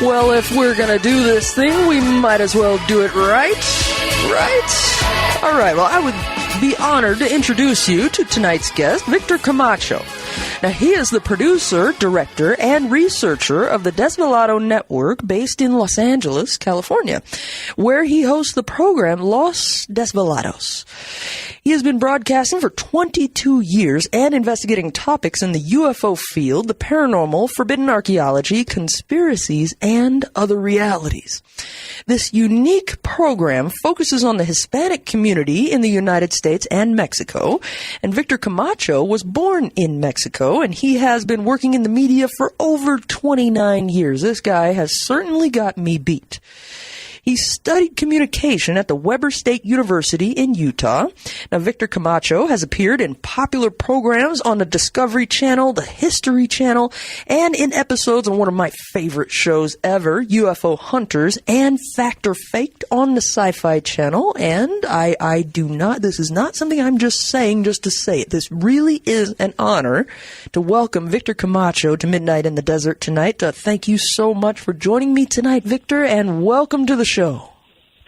Well, if we're gonna do this thing, we might as well do it right? Right? All right, well, I would be honored to introduce you to tonight's guest, Victor Camacho. Now, he is the producer, director, and researcher of the Desvelado Network based in Los Angeles, California, where he hosts the program Los Desvelados. He has been broadcasting for 22 years and investigating topics in the UFO field, the paranormal, forbidden archaeology, conspiracies, and other realities. This unique program focuses on the Hispanic community in the United States and Mexico, and Victor Camacho was born in Mexico, and he has been working in the media for over 29 years. This guy has certainly got me beat. He studied communication at the Weber State University in Utah. Now, Victor Camacho has appeared in popular programs on the Discovery Channel, the History Channel, and in episodes on one of my favorite shows ever, UFO Hunters, and Fact or Faked on the Sci-Fi Channel. And I do not, this is not something I'm just saying just to say it. This really is an honor to welcome Victor Camacho to Midnight in the Desert tonight. Thank you so much for joining me tonight, Victor, and welcome to the show.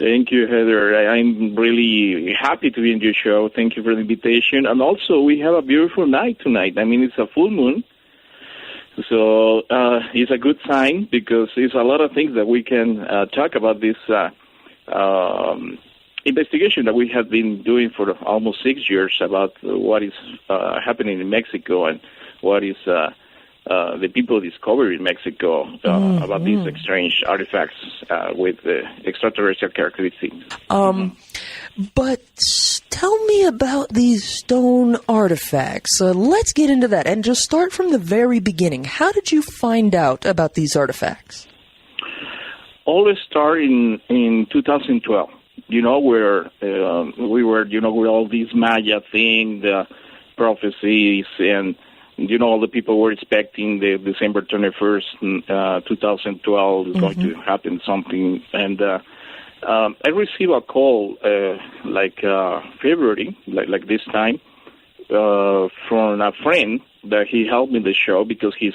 Thank you, Heather. I'm really happy to be in your show. Thank you for the invitation. And also, we have a beautiful night tonight. I mean, it's a full moon. So it's a good sign because there's a lot of things that we can talk about this investigation that we have been doing for almost 6 years about what is happening in Mexico and what is the people discovered in Mexico about these strange artifacts with extraterrestrial characteristics. But tell me about these stone artifacts. Let's get into that and just start from the very beginning. How did you find out about these artifacts? All started in 2012. You know, where we were, with all these Maya thing, the prophecies, and all the people were expecting the December 21st, 2012 is going to happen something. And I received a call February, like this time, from a friend that he helped me in the show because he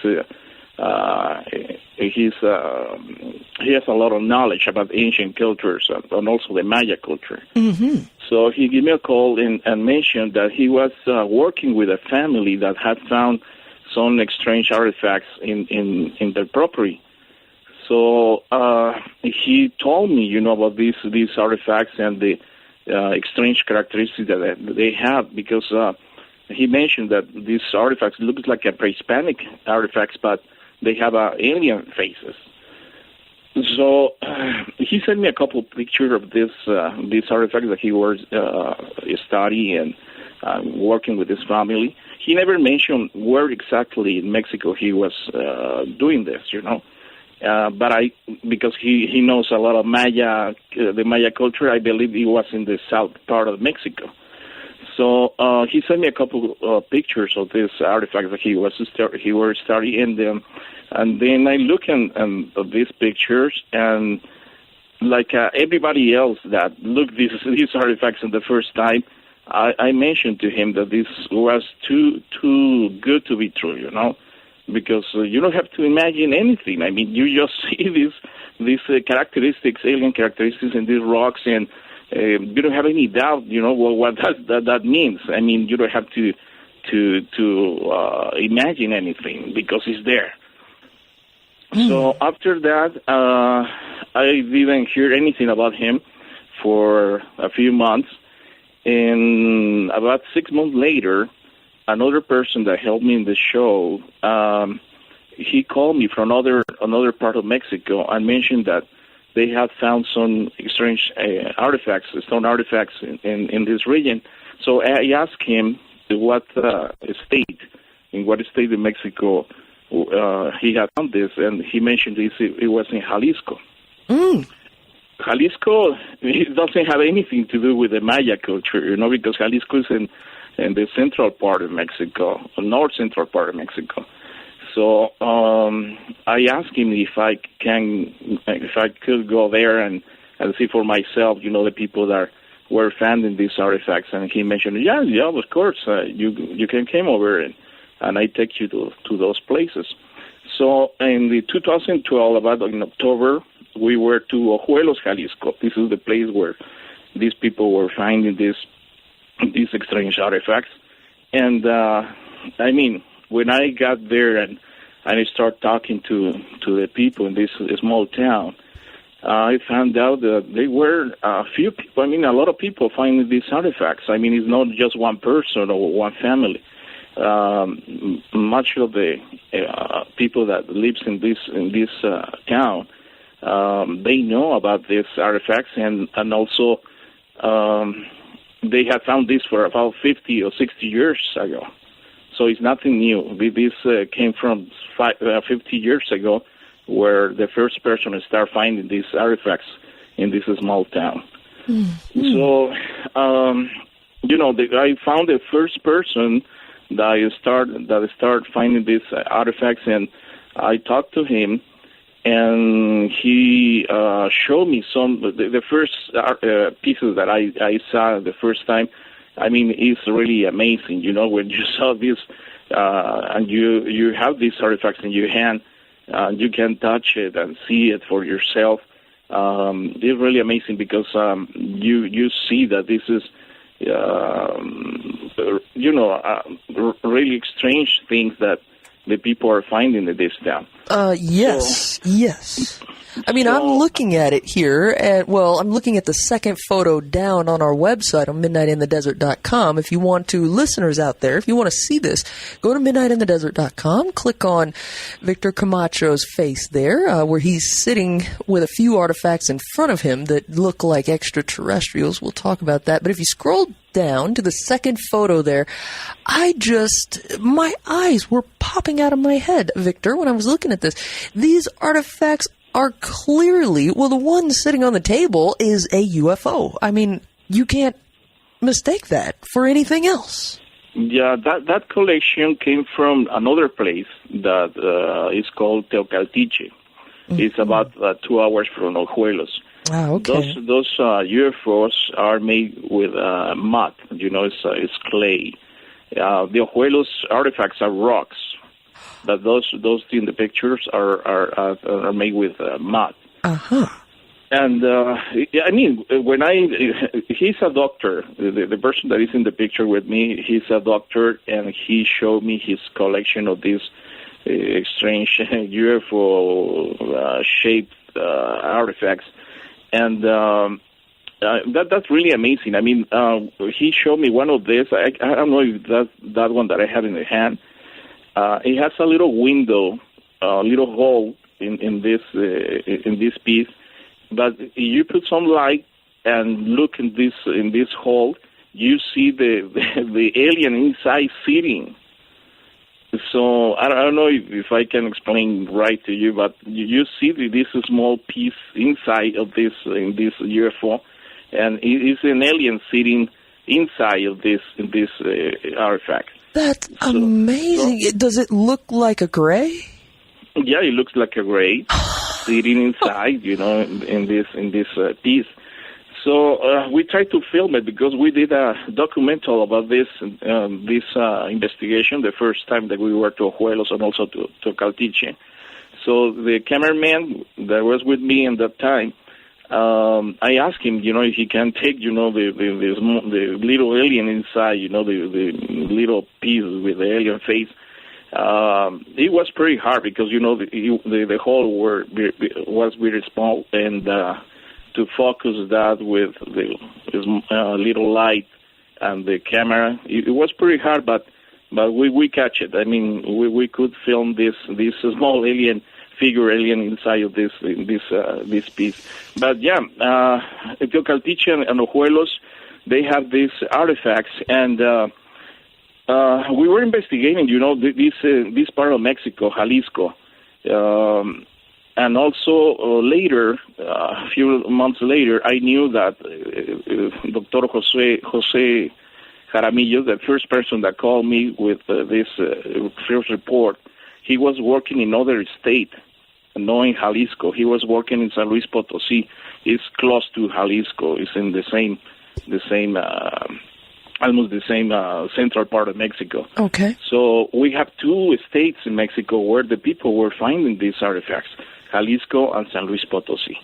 has a lot of knowledge about ancient cultures and also the Maya culture. Mm-hmm. So he gave me a call and mentioned that he was working with a family that had found some strange artifacts in their property. So he told me, about these artifacts and the strange characteristics that they have because he mentioned that these artifacts look like a Prehispanic artifacts, but they have alien faces. So he sent me a couple of pictures of these artifacts that he was studying and working with his family. He never mentioned where exactly in Mexico he was doing this, but because he knows a lot of Maya, the Maya culture, I believe he was in the south part of Mexico. So he sent me a couple of pictures of these artifacts that he was studying, and then I look at these pictures, and like everybody else that looked these artifacts in the first time, I mentioned to him that this was too good to be true, because you don't have to imagine anything. I mean, you just see these characteristics, alien characteristics in these rocks, and you don't have any doubt, what that means. I mean, you don't have to imagine anything because it's there. So after that, I didn't hear anything about him for a few months. And about 6 months later, another person that helped me in the show, he called me from another part of Mexico and mentioned that they had found some strange artifacts, stone artifacts in this region. So I asked him in what state in Mexico he had found this, and he mentioned it was in Jalisco. Jalisco, it doesn't have anything to do with the Maya culture, because Jalisco is in the central part of Mexico, the north central part of Mexico. So I asked him if I could go there and see for myself, the people that were finding these artifacts, and he mentioned, yeah, of course, you can come over and I take you to those places. So in the 2012, about in October, we were to Ojuelos, Jalisco. This is the place where these people were finding these strange artifacts. And I mean, when I got there and I started talking to the people in this small town, I found out that there were a few people, I mean, a lot of people finding these artifacts. I mean, it's not just one person or one family. Much of the people that lives in this town, they know about these artifacts, and also they have found this for about 50 or 60 years ago. So it's nothing new. This came from 50 years ago, where the first person started finding these artifacts in this small town. Mm-hmm. So, I found the first person that started finding these artifacts, and I talked to him, and he showed me some the first pieces that I saw the first time. I mean, it's really amazing, when you saw this, and you have these artifacts in your hand, you can touch it and see it for yourself. It's really amazing because you see that this is, really strange things that the people are finding in this town. Yes. I mean, I'm looking at it here, and I'm looking at the second photo down on our website on midnightinthedesert.com. If you want to, listeners out there, if you want to see this, go to midnightinthedesert.com, click on Victor Camacho's face there, where he's sitting with a few artifacts in front of him that look like extraterrestrials. We'll talk about that. But if you scroll down to the second photo there, my eyes were popping out of my head, Victor, when I was looking at this. These artifacts are clearly, the one sitting on the table is a UFO. I mean, you can't mistake that for anything else. Yeah, that collection came from another place that is called Teocaltiche. Mm-hmm. It's about 2 hours from Ojuelos. Ah, okay. Those UFOs are made with mud. It's clay. The Ojuelos artifacts are rocks, but those in the pictures are made with mud. Uh-huh. And I mean, he's a doctor. The person that is in the picture with me, he's a doctor, and he showed me his collection of these strange UFO shaped artifacts. And that's really amazing. I mean, he showed me one of these. I don't know if that's that one that I have in the hand. It has a little window, a little hole in this piece. But you put some light and look in this hole, you see the alien inside sitting. So I don't know if I can explain right to you, but you see this small piece inside of this UFO, and it's an alien sitting inside of this artifact. That's amazing. Does it look like a gray? Yeah, it looks like a gray sitting inside, in this piece. So we tried to film it because we did a documental about this investigation the first time that we were to Ojuelos and also to Caltiche. So the cameraman that was with me at that time, I asked him, if he can take, the little alien inside, the little piece with the alien face. It was pretty hard because, the hole was very small, and to focus that with the little light and the camera, it was pretty hard, but we catch it. I mean, we could film this small alien inside of this piece. But yeah, Teocaltiche and Ojuelos, they have these artifacts, and we were investigating, this part of Mexico, Jalisco. And also later, a few months later, I knew that Dr. Jose Jaramillo, the first person that called me with this first report, he was working in other state, knowing Jalisco. He was working in San Luis Potosí. It's close to Jalisco. It's in the same almost the same central part of Mexico. Okay. So we have two states in Mexico where the people were finding these artifacts, Jalisco and San Luis Potosí.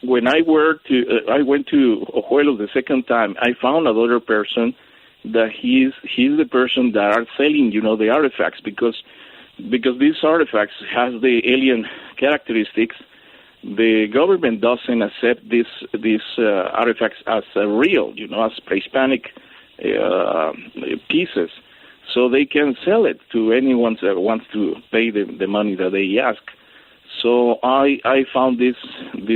When I went to Ojuelos the second time, I found another person that he's the person that are selling, the artifacts, because these artifacts has the alien characteristics. The government doesn't accept these artifacts as real, as Prehispanic pieces, so they can sell it to anyone that wants to pay the money that they ask. So I found this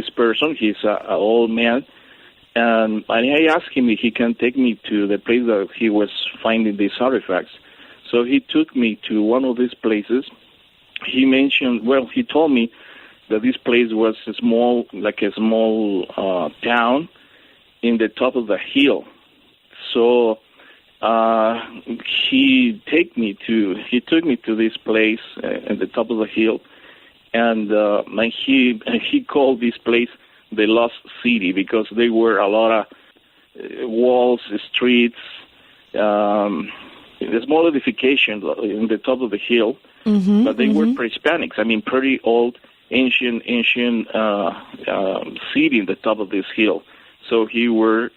person. He's an old man, and I asked him if he can take me to the place that he was finding these artifacts. So he took me to one of these places. He told me that this place was a small town in the top of the hill. So he took me to this place at the top of the hill, and he called this place the Lost City because there were a lot of walls, streets, a small edification in the top of the hill, but they were Prehispanics. I mean, pretty old, ancient city in the top of this hill. So he was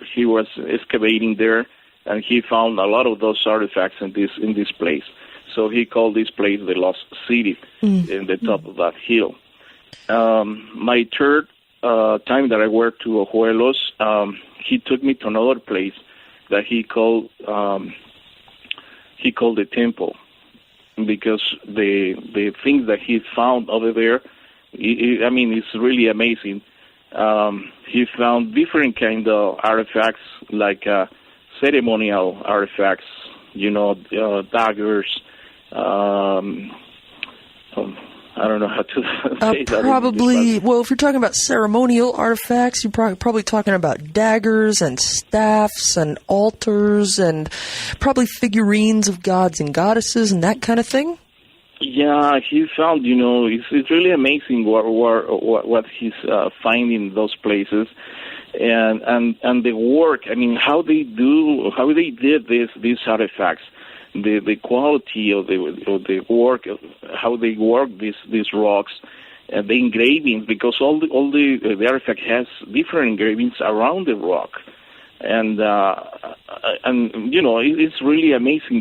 excavating there, and he found a lot of those artifacts in this place. So he called this place the Lost City in the top of that hill. My third time that I went to Ojuelos, he took me to another place that he called the temple, because the things that he found over there, it's really amazing. He found different kind of artifacts, like ceremonial artifacts, daggers. I don't know how to say that. Probably, well, if you're talking about ceremonial artifacts, you're probably talking about daggers and staffs and altars and probably figurines of gods and goddesses and that kind of thing. Yeah, he found, it's really amazing what he's finding in those places, and the work. I mean, how they did these artifacts. The quality of the work, how they work these rocks, the engravings, because all the artifact has different engravings around the rock, and it's really amazing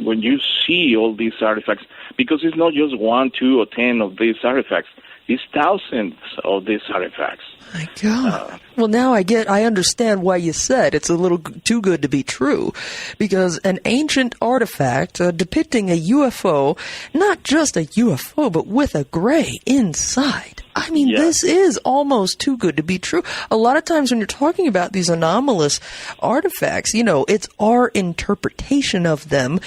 when you see all these artifacts, because it's not just 1, 2, or 10 of these artifacts. It's thousands of these artifacts. My God. Well, now I understand why you said it's a little too good to be true, because an ancient artifact depicting a UFO, not just a UFO, but with a gray inside. I mean, This is almost too good to be true. A lot of times when you're talking about these anomalous artifacts, it's our interpretation of them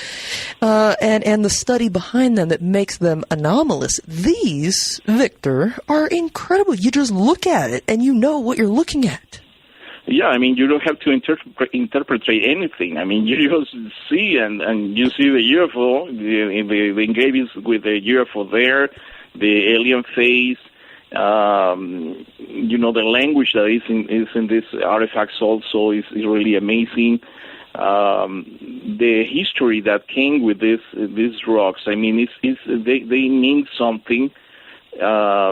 and the study behind them that makes them anomalous. These, Victor, are incredible. You just look at it and you know what you're looking at. Yeah, I mean, you don't have to interpret anything. I mean, you just see and you see the UFO, the engravings with the UFO there, the alien face. The language that is in these artifacts also is really amazing. The history that came with these rocks, I mean, they mean something. I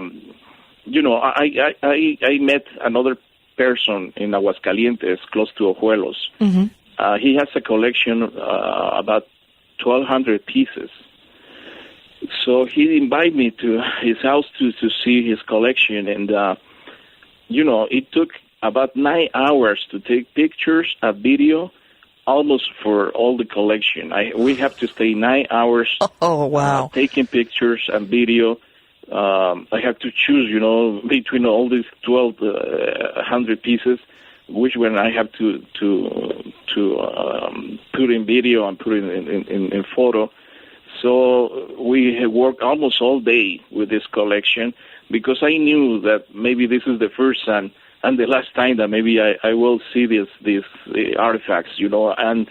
met another person in Aguascalientes, close to Ojuelos. He has a collection about 1,200 pieces. So he invited me to his house to see his collection, and it took about 9 hours to take pictures, a video, almost for all the collection. We have to stay 9 hours. Oh, wow! Taking pictures and video. I have to choose, between all these 1,200 pieces, which one I have to put in video and put in photo. So we have worked almost all day with this collection, because I knew that maybe this is the first and the last time that maybe I will see these artifacts, and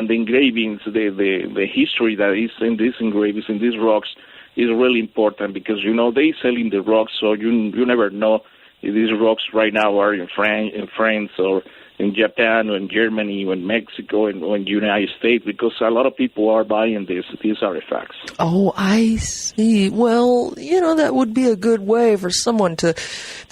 the engravings, the history that is in these engravings, in these rocks, is really important, because they selling the rocks, so you never know if these rocks right now are in France or in Japan, or in Germany, or in Mexico, and in the United States, because a lot of people are buying these artifacts. Oh, I see. Well, that would be a good way for someone to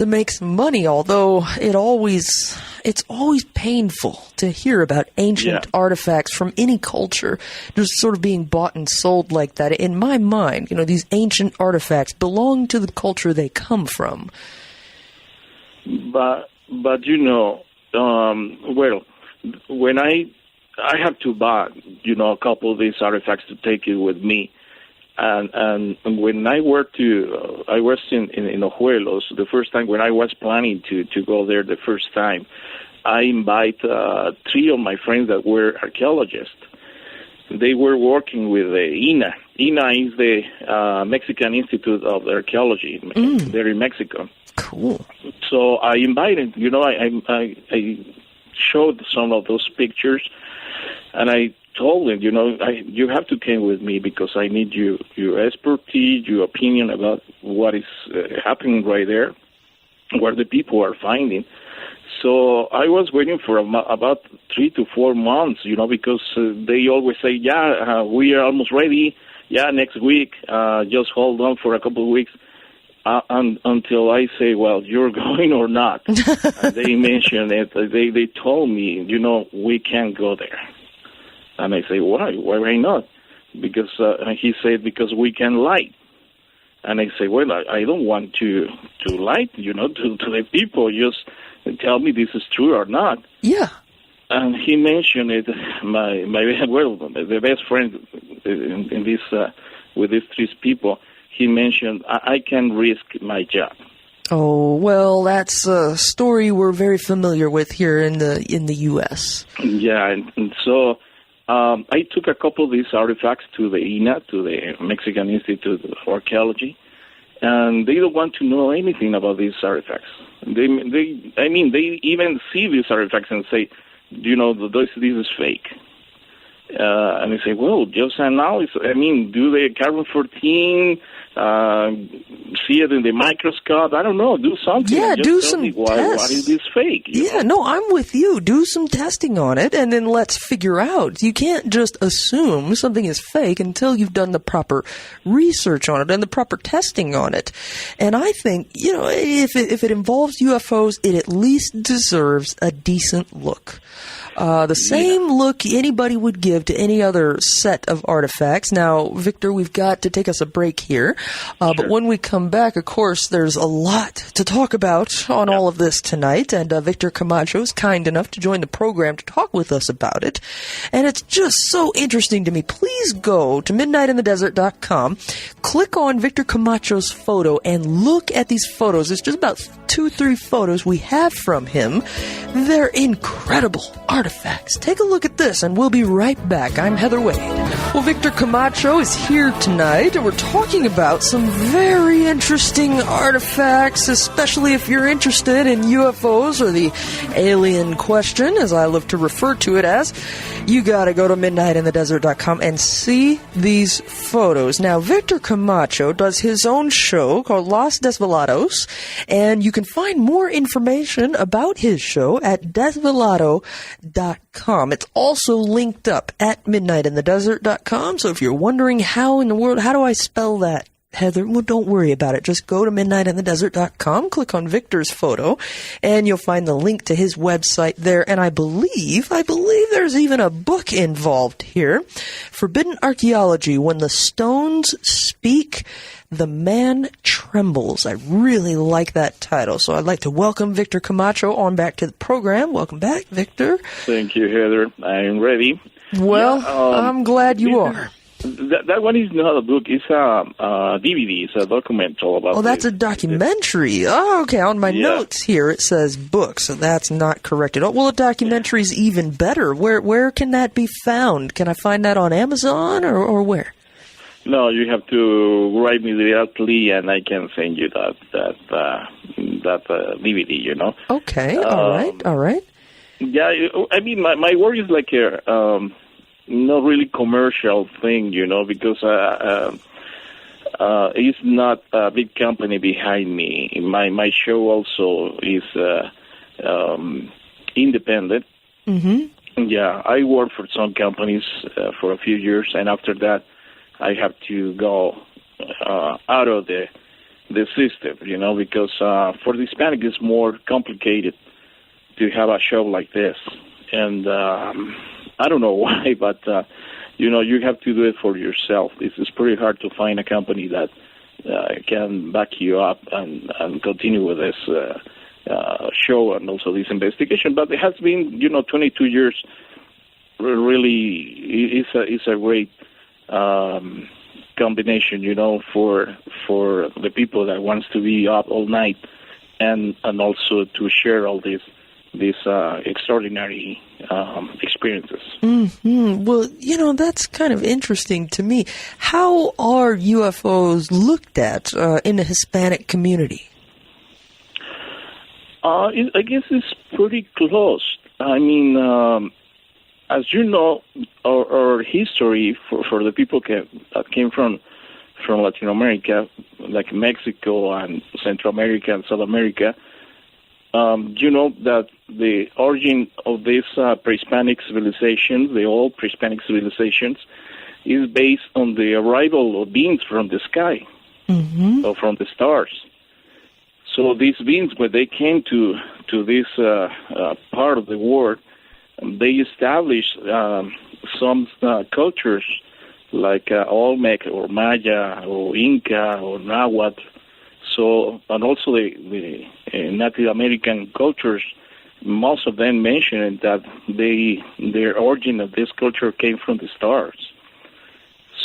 make some money, although it's always painful to hear about ancient artifacts from any culture just sort of being bought and sold like that. In my mind, these ancient artifacts belong to the culture they come from. But well, when I have to buy, a couple of these artifacts to take it with me, and when I was in Ojuelos the first time, when I was planning to go there the first time, I invite 3 of my friends that were archaeologists. They were working with the INA. INA is the Mexican Institute of Archaeology there in Mexico. Cool. So I invited, I showed some of those pictures, and I told them, you have to come with me because I need your expertise, your opinion about what is happening right there, what the people are finding. So I was waiting for about 3 to 4 months, because they always say, we are almost ready. Yeah, next week. Just hold on for a couple of weeks. Until I say, well, you're going or not. They mentioned it. They told me, we can't go there. And I say, why? Why not? Because he said, because we can lie. And I say, well, I don't want to lie, to the people. Just tell me this is true or not. Yeah. And he mentioned it. The best friend in this with these 3 people. He mentioned, I can risk my job. Oh, well, that's a story we're very familiar with here in the U.S. Yeah, and so I took a couple of these artifacts to the INA, to the Mexican Institute of Archaeology, and they don't want to know anything about these artifacts. They even see these artifacts and say, this is fake. And they say, well, just analyze. Do the carbon-14, see it in the microscope? I don't know. Do something. Yeah, just do tell some me tests. Why is this fake? Yeah, no, I'm with you. Do some testing on it, and then let's figure out. You can't just assume something is fake until you've done the proper research on it and the proper testing on it. And I think, if it involves UFOs, it at least deserves a decent look. The same look anybody would give to any other set of artifacts. Now, Victor, we've got to take us a break here. But when we come back, of course, there's a lot to talk about on all of this tonight. And Victor Camacho is kind enough to join the program to talk with us about it. And it's just so interesting to me. Please go to midnightinthedesert.com, click on Victor Camacho's photo, and look at these photos. It's just about 2-3 photos we have from him. They're incredible artifacts. Take a look at this, and we'll be right back. I'm Heather Wade. Well, Victor Camacho is here tonight, and we're talking about some very interesting artifacts, especially if you're interested in UFOs, or the alien question, as I love to refer to it as. You gotta go to midnightinthedesert.com and see these photos. Now, Victor Camacho does his own show called Los Desvelados, and you can find more information about his show at desvelado.com. It's also linked up at midnightinthedesert.com, so if you're wondering how in the world, how do I spell that, Heather? Well, don't worry about it. Just go to midnightinthedesert.com, click on Victor's photo, and you'll find the link to his website there. And I believe there's even a book involved here. Forbidden Archaeology, When the Stones Speak, The Man Trembles. I really like that title. So I'd like to welcome Victor Camacho on back to the program. Welcome back, Victor. Thank you, Heather. I'm ready. Well, I'm glad you are. That one is not a book. It's a DVD. It's a documentary about. Oh, that's a documentary. Oh, okay. On my notes here, it says book, so that's not correct at all. Well, a documentary's even better. Where can that be found? Can I find that on Amazon or where? No, you have to write me directly, and I can send you that DVD. Okay. All right. Yeah, I mean, my work is like a not really commercial thing, because it's not a big company behind me. My show also is independent. Mm-hmm. Yeah, I worked for some companies for a few years, and after that, I have to go out of the system, because for the Hispanic it's more complicated to have a show like this. And I don't know why, but, you have to do it for yourself. It's pretty hard to find a company that can back you up and continue with this show and also this investigation. But it has been, 22 years. Really, it's a great combination, for the people that wants to be up all night and also to share all these extraordinary experiences. Mm-hmm. Well, that's kind of interesting to me. How are UFOs looked at in the Hispanic community? I guess it's pretty close. I mean, as you know, our history for the people that came from Latin America, like Mexico and Central America and South America, you know that the origin of these Prehispanic civilizations, the old Prehispanic civilizations, is based on the arrival of beings from the sky, or from the stars. So these beings, when they came to this part of the world, they established some cultures like Olmec or Maya or Inca or Nahuatl. So, and also the Native American cultures, most of them mentioned that their origin of this culture came from the stars.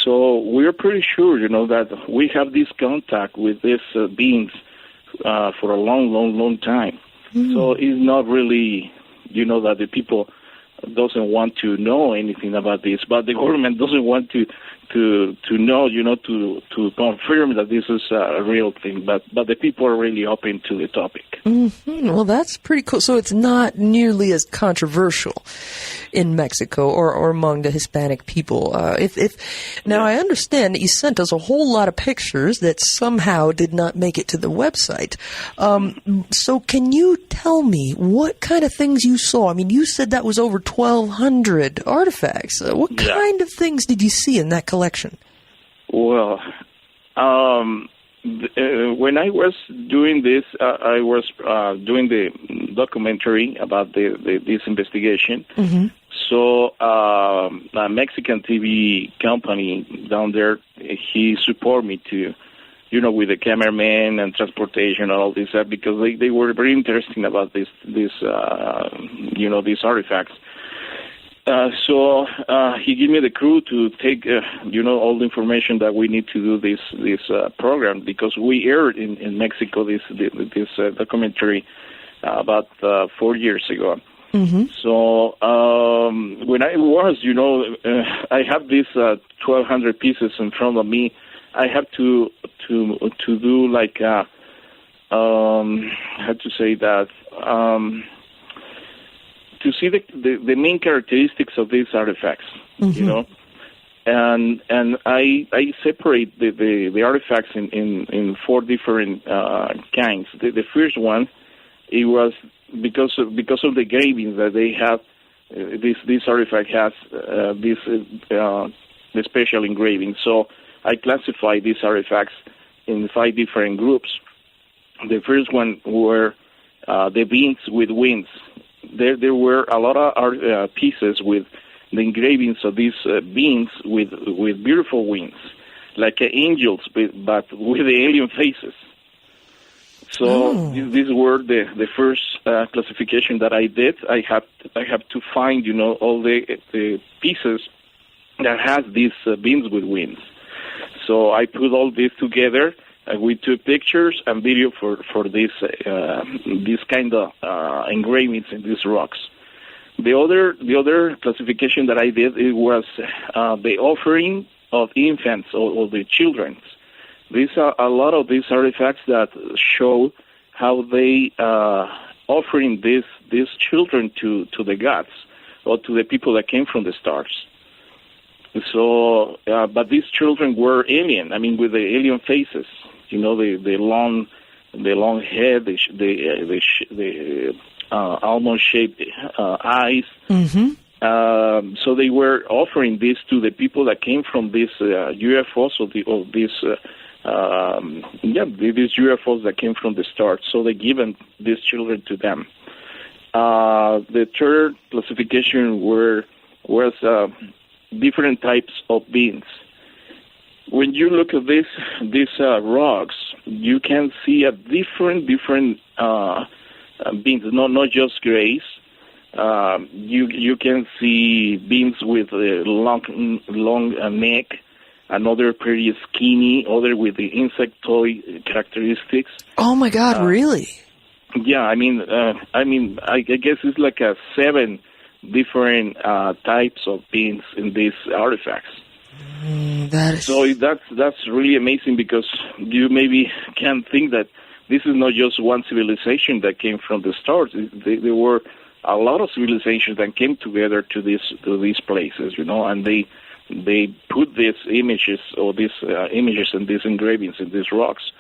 So we're pretty sure, that we have this contact with these beings for a long, long, long time. So it's not really, that the people doesn't want to know anything about this, but the government doesn't want to know, to confirm that this is a real thing. But the people are really open to the topic. Mm-hmm. Well, that's pretty cool. So it's not nearly as controversial in Mexico or among the Hispanic people. Now, I understand that you sent us a whole lot of pictures that somehow did not make it to the website. So can you tell me what kind of things you saw? I mean, you said that was over 1,200 artifacts. What kind of things did you see in that collection? Well, when I was doing this, I was doing the documentary about this investigation. Mm-hmm. So a Mexican TV company down there, he supported me to, with the cameraman and transportation and all this, because they were very interested about these artifacts. So he gave me the crew to take, all the information that we need to do this program, because we aired in Mexico this documentary about 4 years ago. Mm-hmm. So when I was, I have these 1,200 pieces in front of me. I have to do like how to say that. To see the main characteristics of these artifacts, mm-hmm. And I separate the artifacts in 4 different kinds. The first one, it was because of the engravings that they have. This artifact has the special engraving. So I classify these artifacts in 5 different groups. The first one were the beings with wings. There were a lot of pieces with the engravings of these beings with beautiful wings, like angels, but with the alien faces. So these were the first classification that I did. I have to find all the pieces that has these beings with wings. So I put all this together. We took pictures and video for this kind of engravings in these rocks. The other classification that I did, it was the offering of infants or the children. These are a lot of these artifacts that show how they offering these children to the gods or to the people that came from the stars. So, but these children were alien. I mean, with the alien faces. The long head, the almond-shaped eyes. Mm-hmm. So they were offering this to the people that came from these UFOs these UFOs that came from the stars. So they given these children to them. The third classification was different types of beings. When you look at these rocks, you can see a different beings, not just grays. You can see beings with a long neck, another pretty skinny, other with the insectoid characteristics. Oh my God! Really? Yeah, I guess it's like 7 different types of beings in these artifacts. So that's really amazing, because you maybe can think that this is not just one civilization that came from the stars. There were a lot of civilizations that came together to these places, and they put these images and these engravings in these rocks.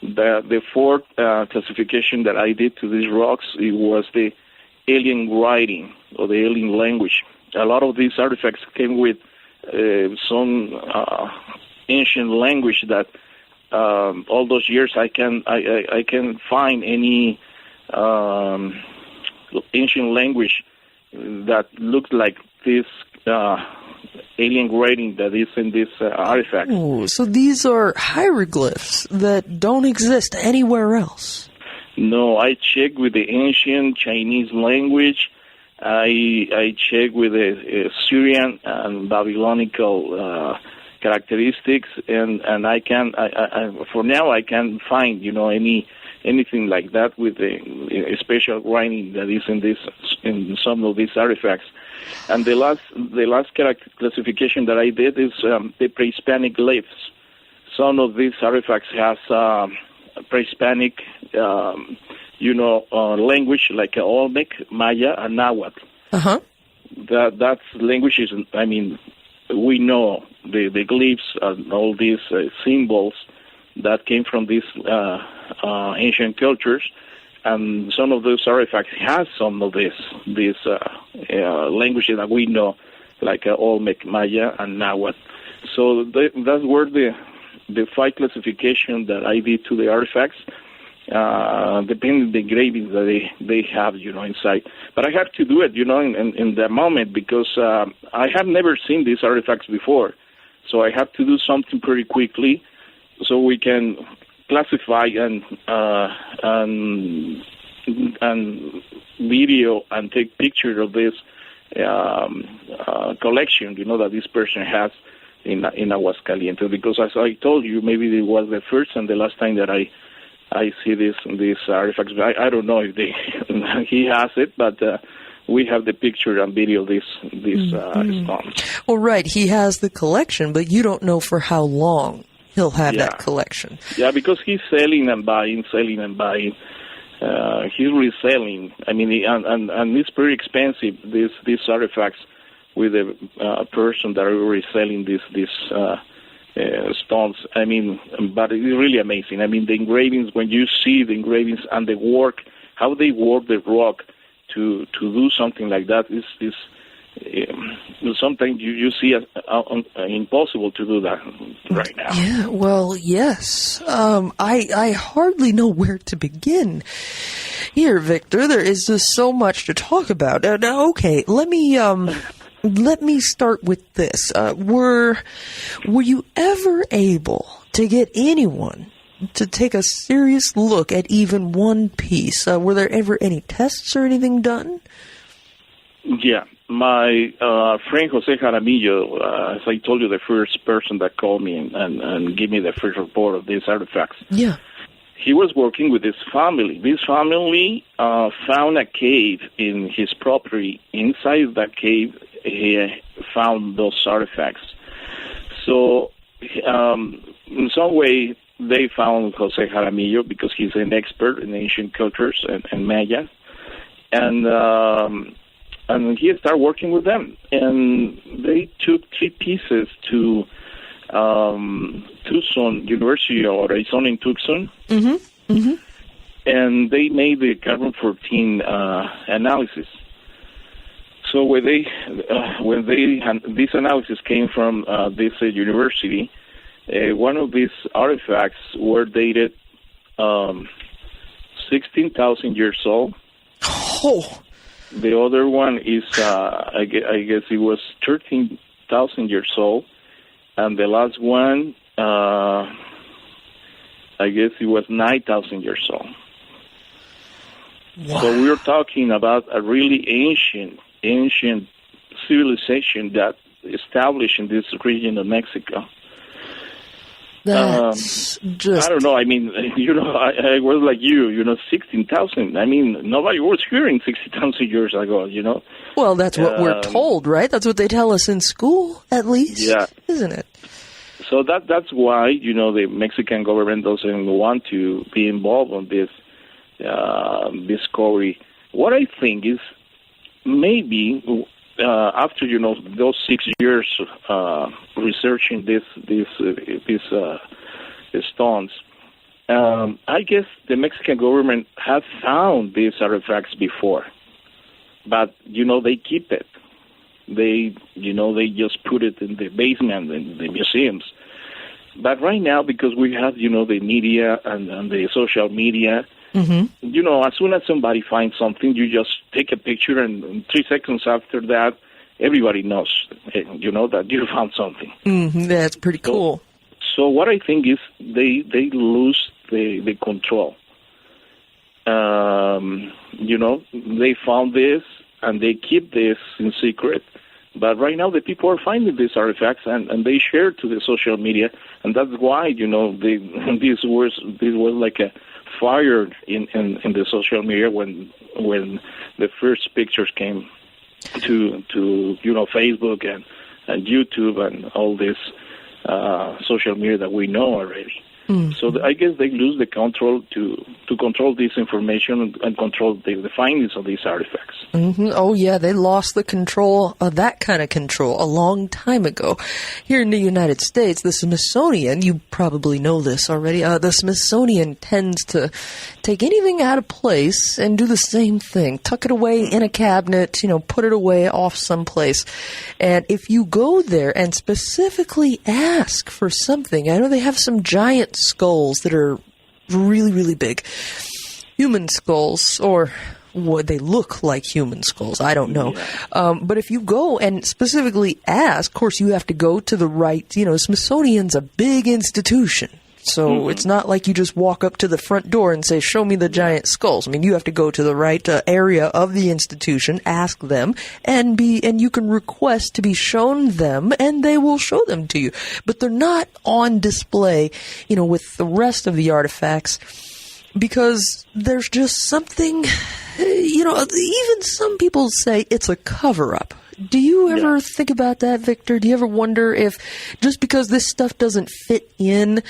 The fourth classification that I did to these rocks, it was the alien writing or the alien language. A lot of these artifacts came with some ancient language that all those years I can find any ancient language that looked like this alien writing that is in this artifact. Oh, so these are hieroglyphs that don't exist anywhere else. No, I checked with the ancient Chinese language. I checked with the Syrian and Babylonical characteristics, and I for now I can't find anything like that with a special writing that is in some of these artifacts. And the last classification that I did is the Prehispanic glyphs. Some of these artifacts has Prehispanic language like Olmec, Maya, and Nahuatl. Uh-huh. That's languages. We know the glyphs and all these symbols that came from these ancient cultures, and some of those artifacts has some of these languages that we know, like Olmec, Maya, and Nahuatl. So that's where the 5 classification that I did to the artifacts, depending on the engravings that they have, inside. But I have to do it, in the moment, because I have never seen these artifacts before. So I have to do something pretty quickly so we can classify and video and take pictures of this collection, that this person has in Aguascalientes. Because as I told you, maybe it was the first and the last time that I see these artifacts. I don't know if he has it, but we have the picture and video of these stones. Well, right, he has the collection, but you don't know for how long he'll have that collection. Yeah, because he's selling and buying. He's reselling. And it's pretty expensive, these artifacts, with a person that are reselling these stones. But it's really amazing. The engravings, when you see the engravings and the work, how they work the rock to do something like that is something you see as impossible to do that right now. Yeah, well, yes. I hardly know where to begin. Here, Victor, there is just so much to talk about. Now, okay, let me start with this. Were you ever able to get anyone to take a serious look at even one piece? Were there ever any tests or anything done? Yeah. My friend Jose Jaramillo, as I told you, the first person that called me and gave me the first report of these artifacts. Yeah. He was working with his family. This family found a cave in his property. Inside that cave, he found those artifacts. So, in some way, they found Jose Jaramillo because he's an expert in ancient cultures and Maya. And he started working with them. And they took 3 pieces to Tucson University, or Arizona in Tucson. Mm-hmm. Mm-hmm. and they made the carbon-14 analysis. So when this analysis came from this university, one of these artifacts were dated 16,000 years old. Oh. The other one is, I guess it was 13,000 years old, and the last one, I guess it was 9,000 years old. Wow. So we're talking about a really ancient civilization that established in this region of Mexico. That's just... I don't know. I mean, I was like you, 16,000. I mean, nobody was hearing 60,000 years ago, Well, that's what we're told, right? That's what they tell us in school, at least. Yeah. Isn't it? So that's why, the Mexican government doesn't want to be involved on this discovery. What I think is maybe after those 6 years researching these stones, I guess the Mexican government has found these artifacts before, but they keep it. They just put it in the basement in the museums. But right now, because we have the media and the social media. Mm-hmm. As soon as somebody finds something, you just take a picture, and 3 seconds after that, everybody knows, that you found something. Mm-hmm. That's pretty cool. So what I think is they lose the control. They found this, and they keep this in secret. But right now, the people are finding these artifacts, and they share to the social media, and that's why this was like a fire in the social media when the first pictures came to Facebook and YouTube and all this social media that we know already. Mm. So I guess they lose the control to control this information and control the findings of these artifacts. Mm-hmm. Oh, yeah, they lost the control of that kind of control a long time ago. Here in the United States, the Smithsonian, you probably know this already, the Smithsonian tends to take anything out of place and do the same thing. Tuck it away in a cabinet, put it away off someplace. And if you go there and specifically ask for something, I know they have some giant skulls that are really, really big. Human skulls, or what they look like human skulls. I don't know. Yeah. But if you go and specifically ask, of course, you have to go to the right, Smithsonian's a big institution. So it's not like you just walk up to the front door and say, show me the giant skulls. I mean, you have to go to the right area of the institution, ask them, and you can request to be shown them, and they will show them to you. But they're not on display, with the rest of the artifacts, because there's just something, even some people say it's a cover-up. Do you ever think about that, Victor? Do you ever wonder if just because this stuff doesn't fit in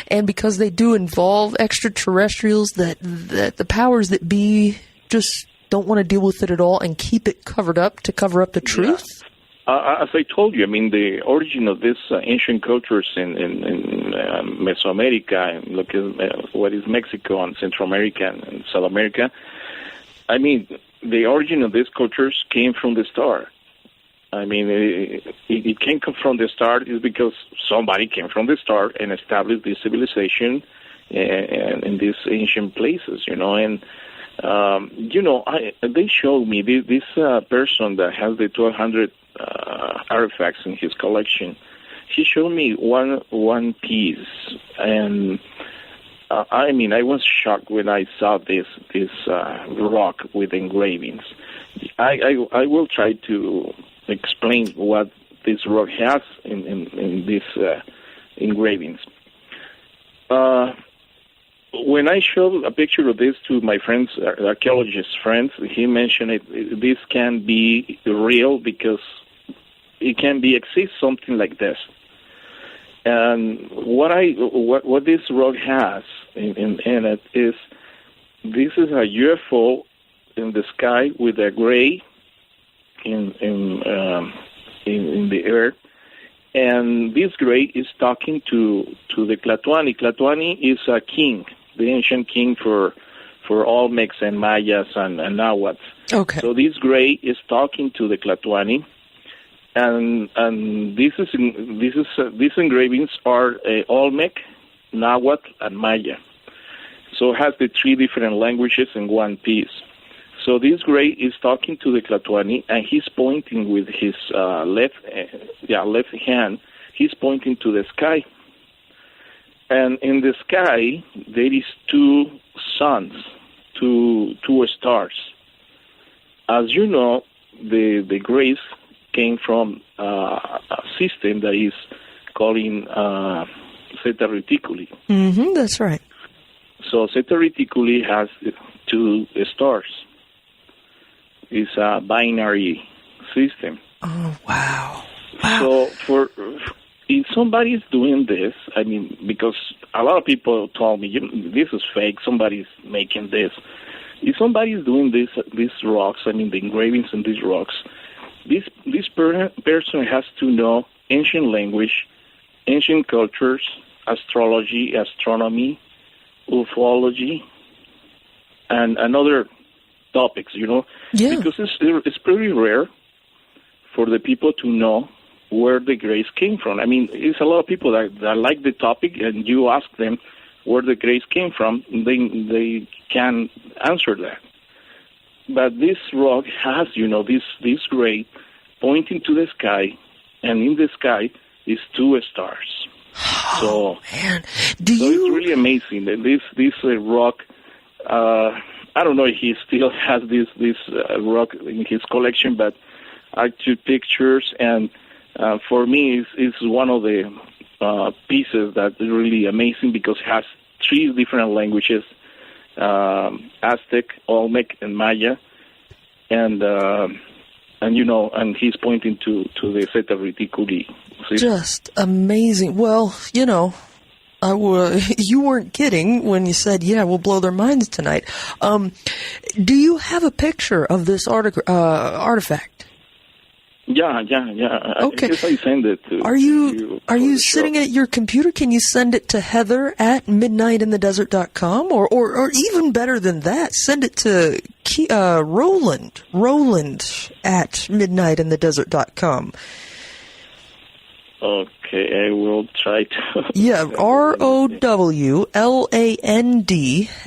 and because they do involve extraterrestrials that the powers that be just don't want to deal with it at all and keep it covered up to cover up the truth? As I told you, I mean, the origin of these ancient cultures in Mesoamerica, and look at what is Mexico and Central America and South America, I mean, the origin of these cultures came from the star. I mean, it came from the start is because somebody came from the start and established this civilization in these ancient places, and they showed me this person that has the 1,200 artifacts in his collection. He showed me one piece, and I mean, I was shocked when I saw this rock with engravings. I will try to explain what this rock has in these engravings. When I showed a picture of this to my friends, archaeologist friends, he mentioned this can be real because it can exist something like this. And what this rock has in it is this is a UFO in the sky with a gray in the earth, and this gray is talking to the Tlatoani. Tlatoani is a king, the ancient king for for Olmecs and Mayas and Nahuatl. Okay. So this gray is talking to the Tlatoani, and these engravings are Olmec, Nahuatl, and Maya. So it has the three different languages in one piece. So this gray is talking to the Tlatoani, and he's pointing with his left hand. He's pointing to the sky. And in the sky, there is two suns, two stars. As you know, the grays came from a system that is calling Zeta Reticuli. Mm-hmm, that's right. So Zeta Reticuli has two stars. It's a binary system. Oh, wow. So if somebody's doing this, I mean, because a lot of people told me, this is fake, somebody's making this. If somebody's doing these rocks, I mean, the engravings in these rocks, this person has to know ancient language, ancient cultures, astrology, astronomy, ufology, and other topics, Yeah. Because it's pretty rare for the people to know where the grays came from. I mean, it's a lot of people that like the topic, and you ask them where the grays came from, they can answer that. But this rock has, this gray pointing to the sky, and in the sky is two stars. Oh, man. So it's really amazing that this rock. I don't know if he still has this rock in his collection, but I took pictures, and for me, it's one of the pieces that is really amazing because it has three different languages: Aztec, Olmec, and Maya, and he's pointing to the Zeta Reticuli. Just amazing. Well, you weren't kidding when you said, "Yeah, we'll blow their minds tonight." Do you have a picture of this artifact? Yeah. Okay. I guess I send it to Are you sitting at your computer? Can you send it to Heather at midnightinthedesert.com? Or even better than that, send it to Roland at midnightinthedesert.com. Okay, I will try to. Yeah, ROWLAND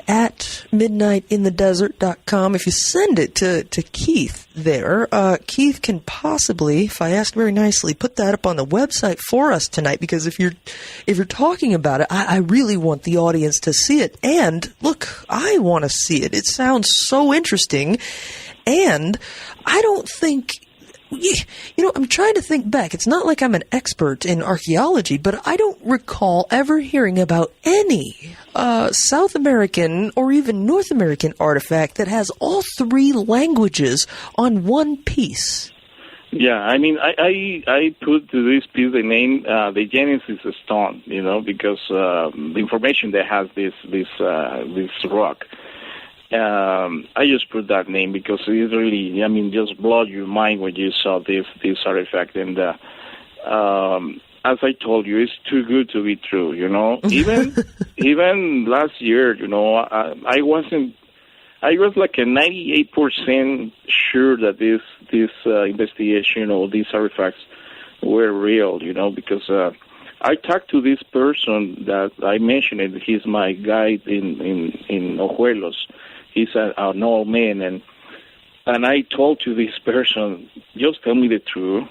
at midnightinthedesert.com. If you send it to Keith there, Keith can possibly, if I ask very nicely, put that up on the website for us tonight, because if you're talking about it, I really want the audience to see it. And look, I want to see it. It sounds so interesting, and I don't think... I'm trying to think back. It's not like I'm an expert in archaeology, but I don't recall ever hearing about any South American or even North American artifact that has all three languages on one piece. Yeah, I mean, I put to this piece the name the Genesis Stone, because the information that has this rock. I just put that name because it's really, just blow your mind when you saw this artifact. And as I told you, it's too good to be true, Even last year, I was like a 98% sure that this investigation or these artifacts were real, because I talked to this person that I mentioned. He's my guide in Ojuelos. He's an old man, and I told to this person, just tell me the truth.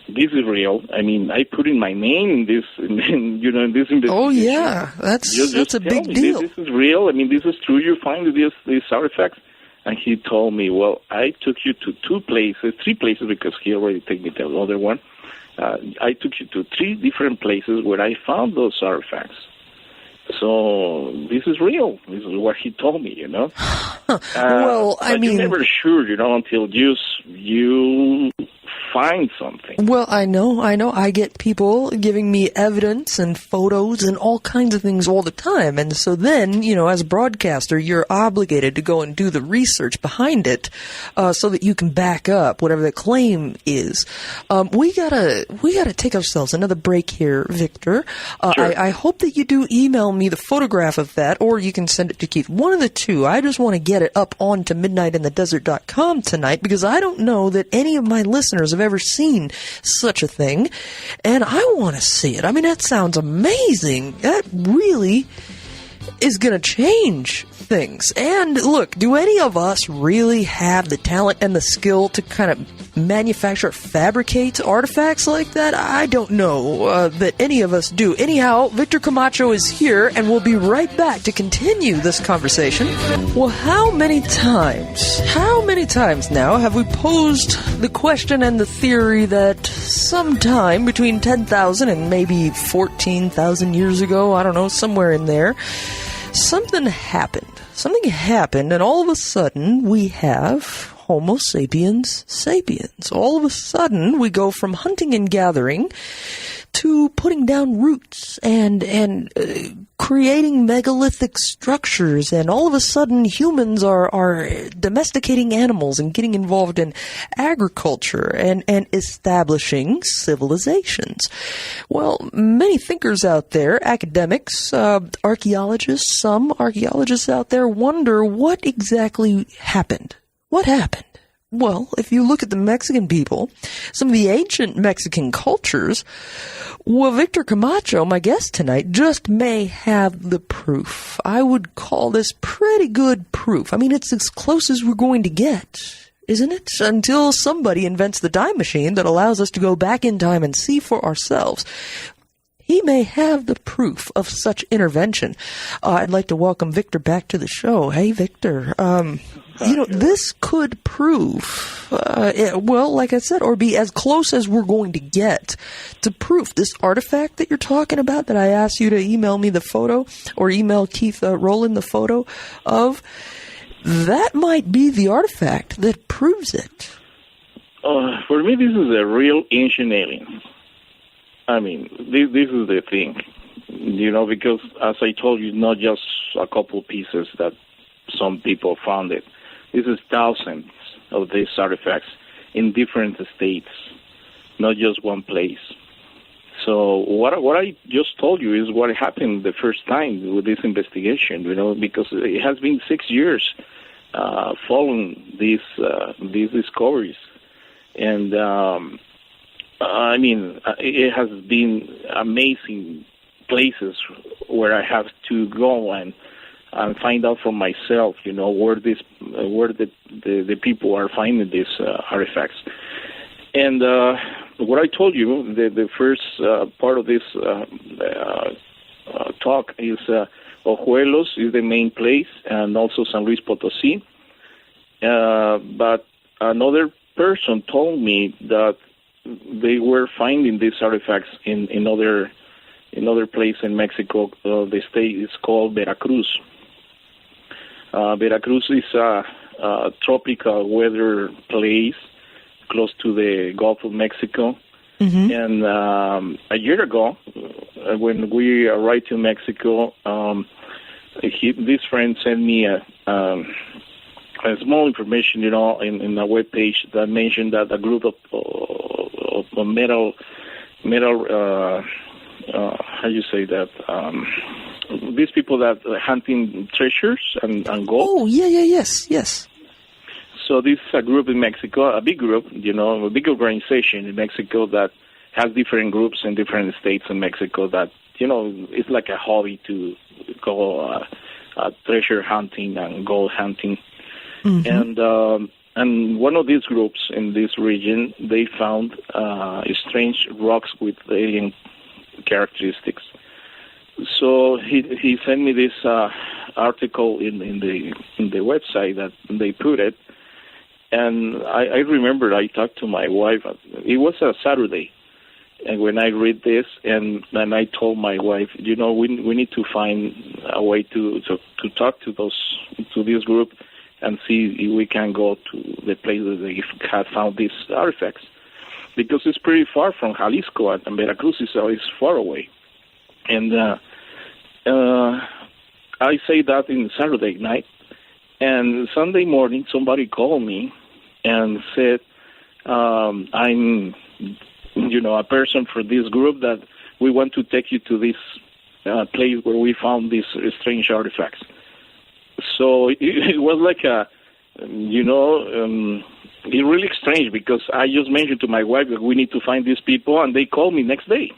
This is real. I mean, I put in my name in this investigation. Oh yeah, that's a big deal. This is real. I mean, this is true. You find these artifacts, and he told me, well, I took you to three places, because he already took me to the other one. I took you to three different places where I found those artifacts. So this is real. This is what he told me, Well, I mean, you're never sure, until you find something. Well, I know. I get people giving me evidence and photos and all kinds of things all the time. And so then, as a broadcaster, you're obligated to go and do the research behind it, so that you can back up whatever the claim is. We gotta take ourselves another break here, Victor. Sure. I hope that you do email me the photograph of that, or you can send it to Keith. One of the two. I just want to get it up onto midnightinthedesert.com tonight, because I don't know that any of my listeners have ever seen such a thing, and I want to see it. I mean, that sounds amazing. That really is going to change things. And look, do any of us really have the talent and the skill to kind of manufacture, fabricate artifacts like that? I don't know that any of us do. Anyhow, Victor Camacho is here, and we'll be right back to continue this conversation. Well, how many times now have we posed the question and the theory that sometime between 10,000 and maybe 14,000 years ago, I don't know, somewhere in there, something happened. Something happened, and all of a sudden we have Homo sapiens sapiens. All of a sudden we go from hunting and gathering to putting down roots and creating megalithic structures, and all of a sudden humans are domesticating animals and getting involved in agriculture and establishing civilizations. Well, many thinkers out there, academics, archaeologists, some archaeologists out there wonder what exactly happened. What happened? Well, if you look at the Mexican people, some of the ancient Mexican cultures, well, Victor Camacho, my guest tonight, just may have the proof. I would call this pretty good proof. I mean, it's as close as we're going to get, isn't it? Until somebody invents the time machine that allows us to go back in time and see for ourselves. He may have the proof of such intervention. I'd like to welcome Victor back to the show. Hey, Victor. This could prove, like I said, or be as close as we're going to get to proof. This artifact that you're talking about, that I asked you to email me the photo, or email Keith Rowland the photo of, that might be the artifact that proves it. For me, this is a real ancient alien. I mean, this is the thing, because as I told you, not just a couple pieces that some people found it. This is thousands of these artifacts in different states, not just one place. So what I just told you is what happened the first time with this investigation, because it has been 6 years following these discoveries. And, it has been amazing places where I have to go and find out for myself, where the people are finding these artifacts. And what I told you, the first part of this talk is Ojuelos is the main place, and also San Luis Potosí. But another person told me that they were finding these artifacts in other place in Mexico. The state is called Veracruz. Veracruz is a tropical weather place close to the Gulf of Mexico. Mm-hmm. And a year ago, when we arrived to Mexico, this friend sent me a small information, in a web page that mentioned that a group of metal, how you say that? These people that are hunting treasures and gold. Oh, yes. So this is a group in Mexico, a big group, a big organization in Mexico that has different groups in different states in Mexico that, it's like a hobby to go treasure hunting and gold hunting. Mm-hmm. And one of these groups in this region, they found strange rocks with alien characteristics. So he sent me this article in the website that they put it, and I remember I talked to my wife. It was a Saturday, and when I read this, and I told my wife, we need to find a way to talk to this group and see if we can go to the place that they had found these artifacts. because it's pretty far from Jalisco, and Veracruz is far away. And I say that in Saturday night, and Sunday morning somebody called me and said, I'm, a person for this group that we want to take you to this place where we found these strange artifacts. So it was like it's really strange, because I just mentioned to my wife that we need to find these people, and they called me next day.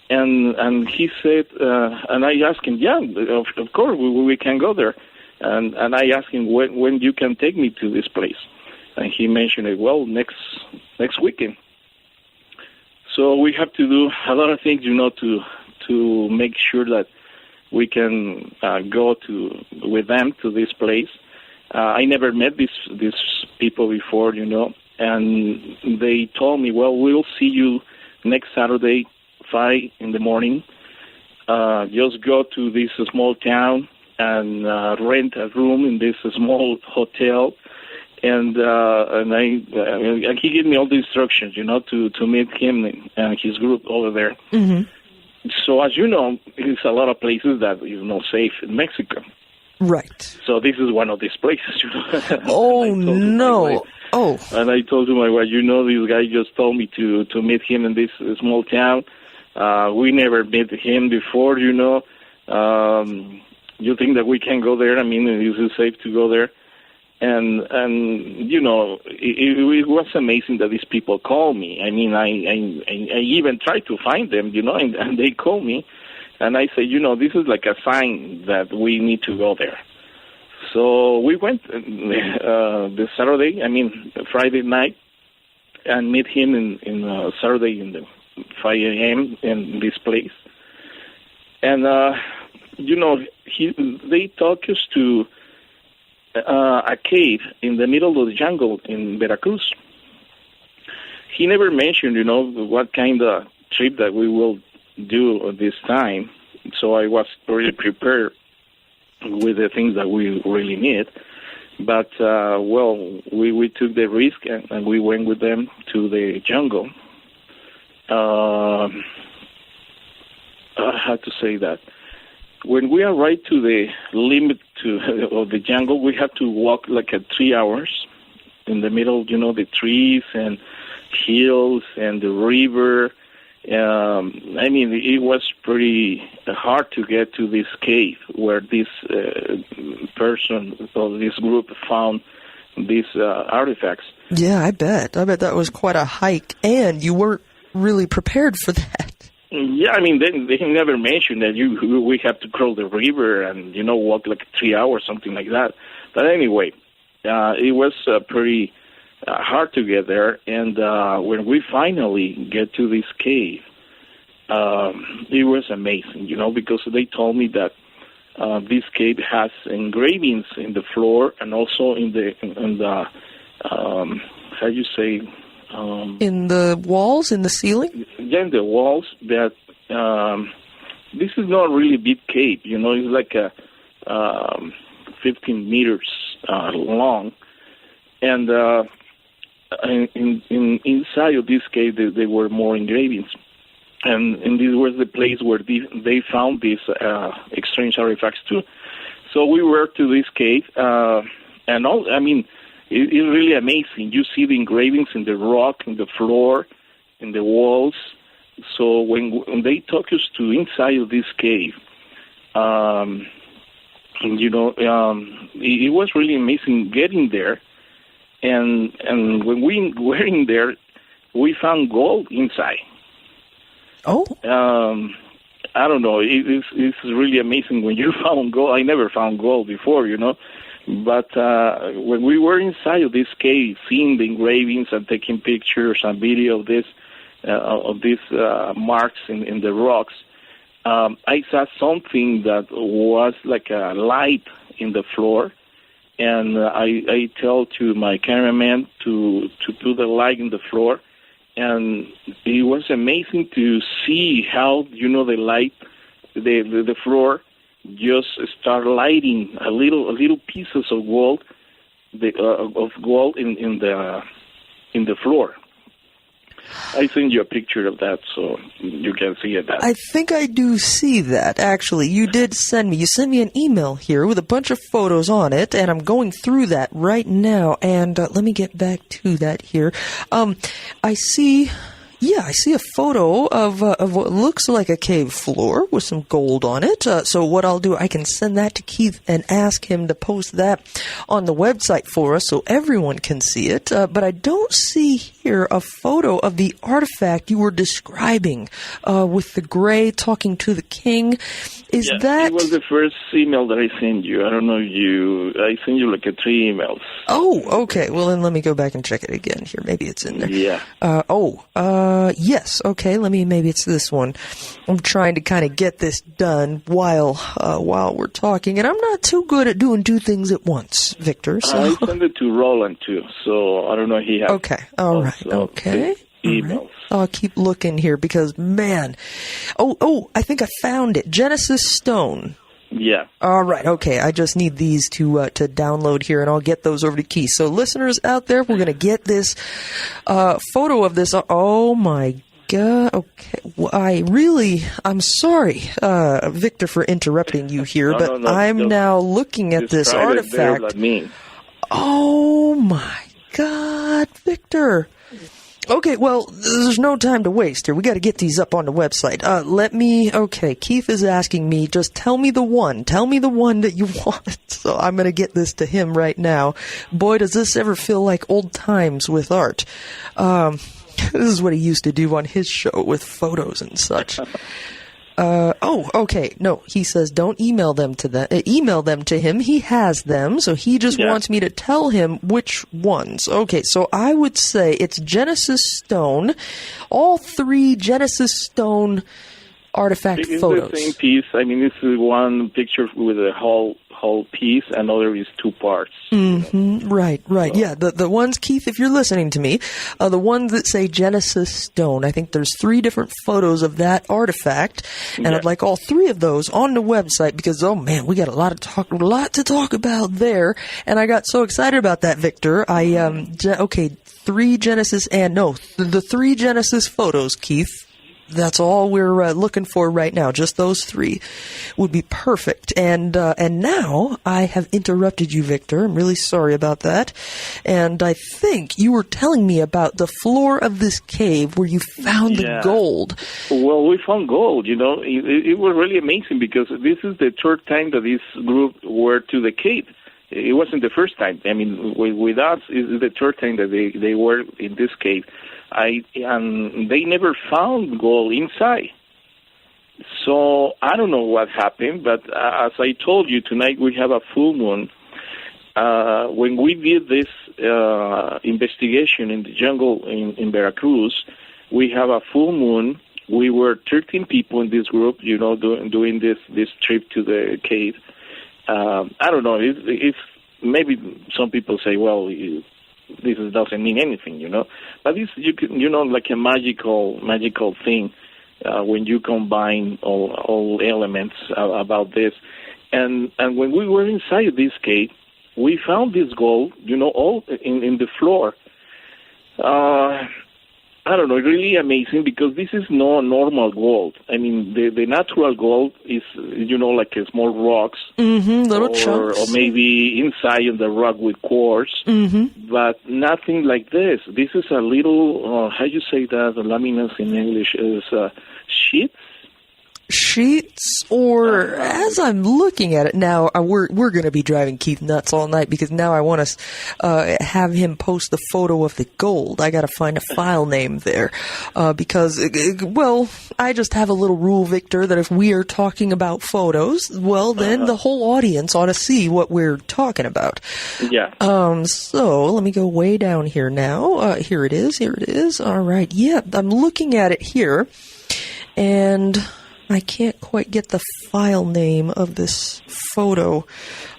And he said, and I asked him, yeah, of course, we can go there. And I asked him, when you can take me to this place? And he mentioned it, well, next weekend. So we have to do a lot of things, to make sure that we can go with them to this place. I never met these people before, and they told me, well, we'll see you next Saturday, 5 in the morning. Just go to this small town and rent a room in this small hotel. And he gave me all the instructions, to meet him and his group over there. Mm-hmm. So as you know, there's a lot of places that is not safe in Mexico. Right. So this is one of these places, Oh, no. Oh. And I told my wife, this guy just told me to meet him in this small town. We never met him before, You think that we can go there? I mean, is it safe to go there? And it was amazing that these people call me. I mean, I even tried to find them, and they call me. And I say, this is like a sign that we need to go there. So we went this Friday night, and meet him in Saturday in the 5 a.m. in this place. And, they took us to a cave in the middle of the jungle in Veracruz. He never mentioned, what kind of trip that we will do this time. So I was already prepared with the things that we really need. But, we took the risk and we went with them to the jungle. I have to say that when we arrived to the limit of the jungle, we had to walk like 3 hours in the middle, the trees and hills and the river. It was pretty hard to get to this cave where this person or this group found these artifacts. Yeah, I bet that was quite a hike, and you weren't really prepared for that. Yeah, they never mentioned that we have to cross the river and, walk like 3 hours, something like that. But anyway, it was pretty hard to get there. And when we finally get to this cave, it was amazing, because they told me that this cave has engravings in the floor and also in the how you say... in the walls, in the ceiling? Yeah, in the walls. That this is not really a big cave, it's like 15 meters long. And inside of this cave, there were more engravings. And this was the place where they found these strange artifacts too. So we were to this cave, and all. It's really amazing. You see the engravings in the rock, in the floor, in the walls. So when they took us to inside of this cave, it was really amazing getting there. And when we were in there, we found gold inside. Oh. I don't know. It's really amazing when you found gold. I never found gold before, But when we were inside of this cave, seeing the engravings and taking pictures and video of these marks in the rocks, I saw something that was like a light in the floor, and I tell to my cameraman to put the light in the floor, and it was amazing to see how the light, the floor, just start lighting a little pieces of gold, in the floor. I sent you a picture of that so you can see it. I think I do see that, actually. You sent me an email here with a bunch of photos on it, and I'm going through that right now. And let me get back to that here. I see a photo of what looks like a cave floor with some gold on it. So what I'll do, I can send that to Keith and ask him to post that on the website for us so everyone can see it. But I don't see here a photo of the artifact you were describing with the gray talking to the king. It was the first email that I sent you. I don't know I sent you like 3 emails. Oh, okay. Well, then let me go back and check it again here. Maybe it's in there. Yeah. Yes. Okay. Maybe it's this one. I'm trying to kind of get this done while we're talking, and I'm not too good at doing 2 things at once, Victor. So. I sent it to Roland too, so I don't know if he has. Okay. All right. Okay. Emails. Right. I'll keep looking here because, man. Oh, I think I found it. Genesis Stone. Yeah. All right. Okay. I just need these to download here, and I'll get those over to Keith. So, listeners out there, we're going to get this photo of this. Oh my God. Okay. Well, I'm sorry, Victor, for interrupting you here, but I'm now looking at this artifact. Oh my God, Victor. Okay, well, there's no time to waste here. We got to get these up on the website. Keith is asking me, just tell me the one that you want. So I'm going to get this to him right now. Boy, does this ever feel like old times with art. This is what he used to do on his show with photos and such. Okay. No, he says don't email them to him. He has them, so he just wants me to tell him which ones. Okay, so I would say it's Genesis Stone. All 3 Genesis Stone artifact photos. It's the same piece. I mean, this is one picture with a whole piece, another is 2 parts. Mm-hmm. Right. So. Yeah, the ones, Keith, if you're listening to me, the ones that say Genesis Stone, I think there's 3 different photos of that artifact, and I'd like all 3 of those on the website because, oh man, we got a lot to talk about there, and I got so excited about that, Victor. The 3 Genesis photos, Keith. That's all we're looking for right now. Just those 3 would be perfect. And now I have interrupted you, Victor. I'm really sorry about that. And I think you were telling me about the floor of this cave where you found the gold. Well, we found gold. You know, it was really amazing because this is the 3rd time that this group were to the cave. It wasn't the first time. I mean, with us, it's the 3rd time that they were in this cave. And they never found gold inside. So I don't know what happened, but as I told you, tonight we have a full moon. When we did this investigation in the jungle in Veracruz, we have a full moon. We were 13 people in this group, you know, doing this trip to the cave. I don't know. If maybe some people say, well, this doesn't mean anything, you know. But it's like a magical thing when you combine all elements about this. And when we were inside this cave, we found this gold, you know, all in the floor. I don't know, really amazing because this is no normal gold. I mean, the natural gold is, you know, like a small rocks. Mm-hmm, little chunks. Or maybe inside in the rock with quartz. Mm-hmm. But nothing like this. This is a little, how you say that, the laminas in English is sheets? Sheets, or as I'm looking at it now, we're going to be driving Keith nuts all night because now I want to have him post the photo of the gold. I got to find a file name there because, well, I just have a little rule, Victor, that if we are talking about photos, well, then the whole audience ought to see what we're talking about. Yeah. So let me go way down here now. Here it is. All right. Yeah, I'm looking at it here, and I can't quite get the file name of this photo,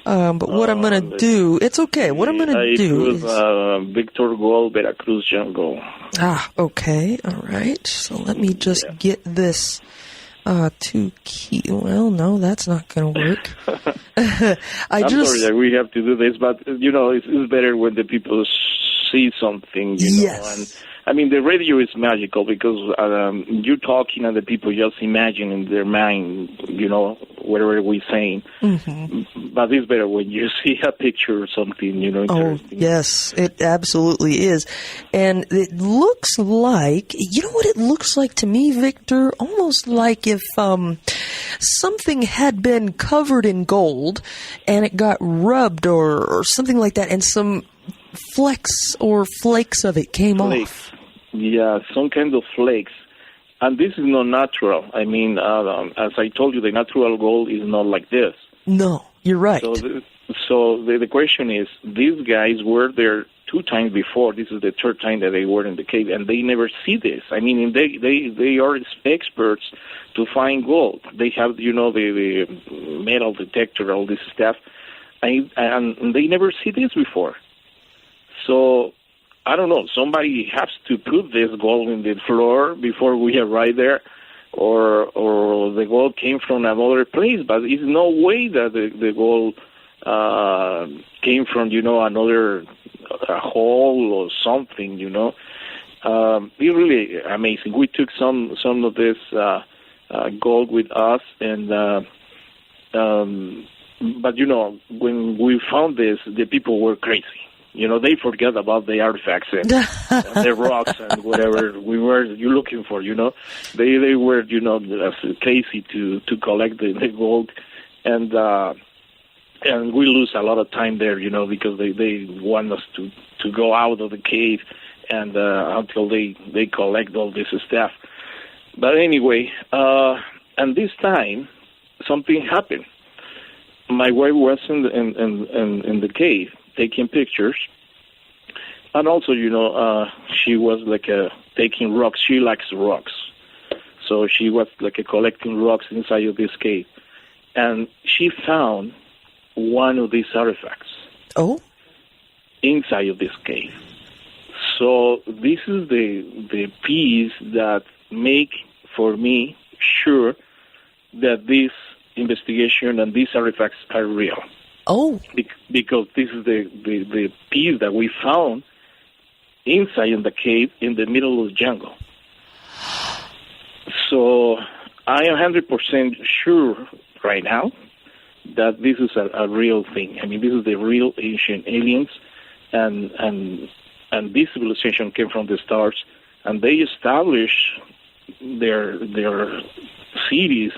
but what I'm going to do, it's okay. What I'm going to do is Victor Gold, Veracruz Jungle. Okay. All right. So let me just get this to key. Well, no, that's not going to work. I'm sorry that we have to do this, but, you know, it's better when the people see something, yes. And I mean, the radio is magical because you're talking and the people just imagine in their mind, whatever we're saying. Mm-hmm. But it's better when you see a picture or something, interesting. Oh, yes, it absolutely is. And it looks like, you know what it looks like to me, Victor? Almost like if something had been covered in gold and it got rubbed or something like that, and some flecks or flakes of it came off. Yeah, some kind of flakes. And this is not natural. I mean, as I told you, the natural gold is not like this. No, you're right. So the question is, these guys were there 2 times before. This is the 3rd time that they were in the cave, and they never see this. I mean, they are experts to find gold. They have, the metal detector, all this stuff, and they never see this before. So I don't know, somebody has to put this gold in the floor before we arrive there, or the gold came from another place, but it's no way that the gold came from, another hole or something, It's really amazing. We took some of this gold with us, and but, when we found this, the people were crazy. They forget about the artifacts and the rocks and whatever you're looking for, They were, crazy to collect the gold. And we lose a lot of time there, because they want us to go out of the cave and until they collect all this stuff. But anyway, and this time, something happened. My wife was in the cave, taking pictures, and also, she was taking rocks. She likes rocks, so she was collecting rocks inside of this cave, and she found one of these artifacts. Oh, inside of this cave. So this is the piece that make for me sure that this investigation and these artifacts are real. Oh, because this is the piece that we found inside in the cave in the middle of the jungle. So I am 100% sure right now that this is a real thing. I mean, this is the real ancient aliens, and this civilization came from the stars, and they established their cities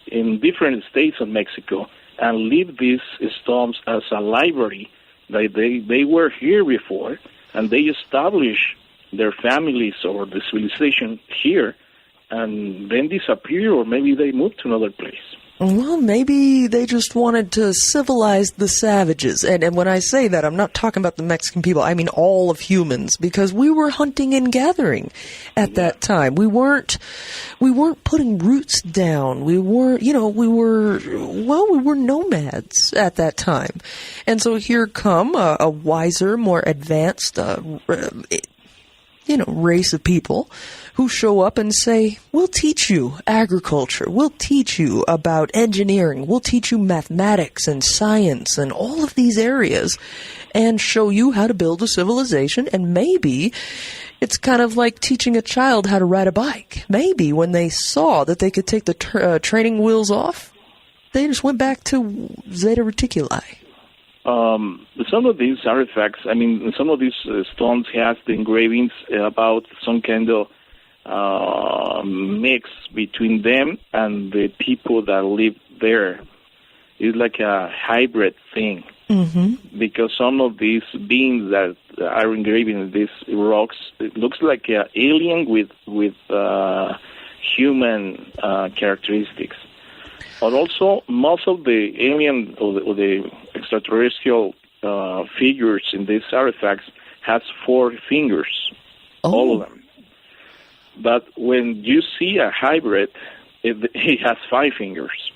in different states of Mexico, and leave these stones as a library. They were here before, and they established their families or the civilization here, and then disappear, or maybe they moved to another place. Well, maybe they just wanted to civilize the savages. And when I say that, I'm not talking about the Mexican people. I mean all of humans, because we were hunting and gathering at that time. We weren't putting roots down. We weren't, we were nomads at that time. And so here come a wiser, more advanced, race of people who show up and say, we'll teach you agriculture, we'll teach you about engineering, we'll teach you mathematics and science and all of these areas, and show you how to build a civilization. And maybe it's kind of like teaching a child how to ride a bike. Maybe when they saw that they could take the training wheels off, they just went back to Zeta Reticuli. Some of these artifacts, some of these stones has the engravings about some kind of mix between them and the people that live there. It's like a hybrid thing. Mm-hmm. Because some of these beings that are engraved in these rocks, it looks like an alien with human characteristics. But also, most of the alien or the extraterrestrial figures in these artifacts has 4 fingers, all of them. But when you see a hybrid, it has 5 fingers.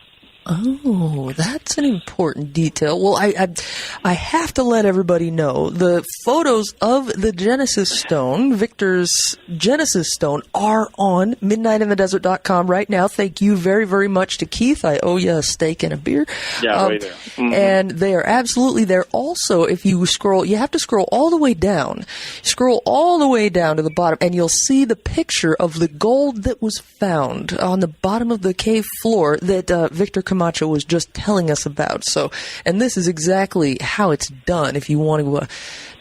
Oh, that's an important detail. Well, I have to let everybody know the photos of the Genesis Stone, Victor's Genesis Stone, are on midnightinthedesert.com right now. Thank you very, very much to Keith. I owe you a steak and a beer. Yeah, right there. Mm-hmm. And they are absolutely there. Also, if you scroll, you have to scroll all the way down. Scroll all the way down to the bottom, and you'll see the picture of the gold that was found on the bottom of the cave floor that Victor Camacho was just telling us about. So, and this is exactly how it's done. If you want to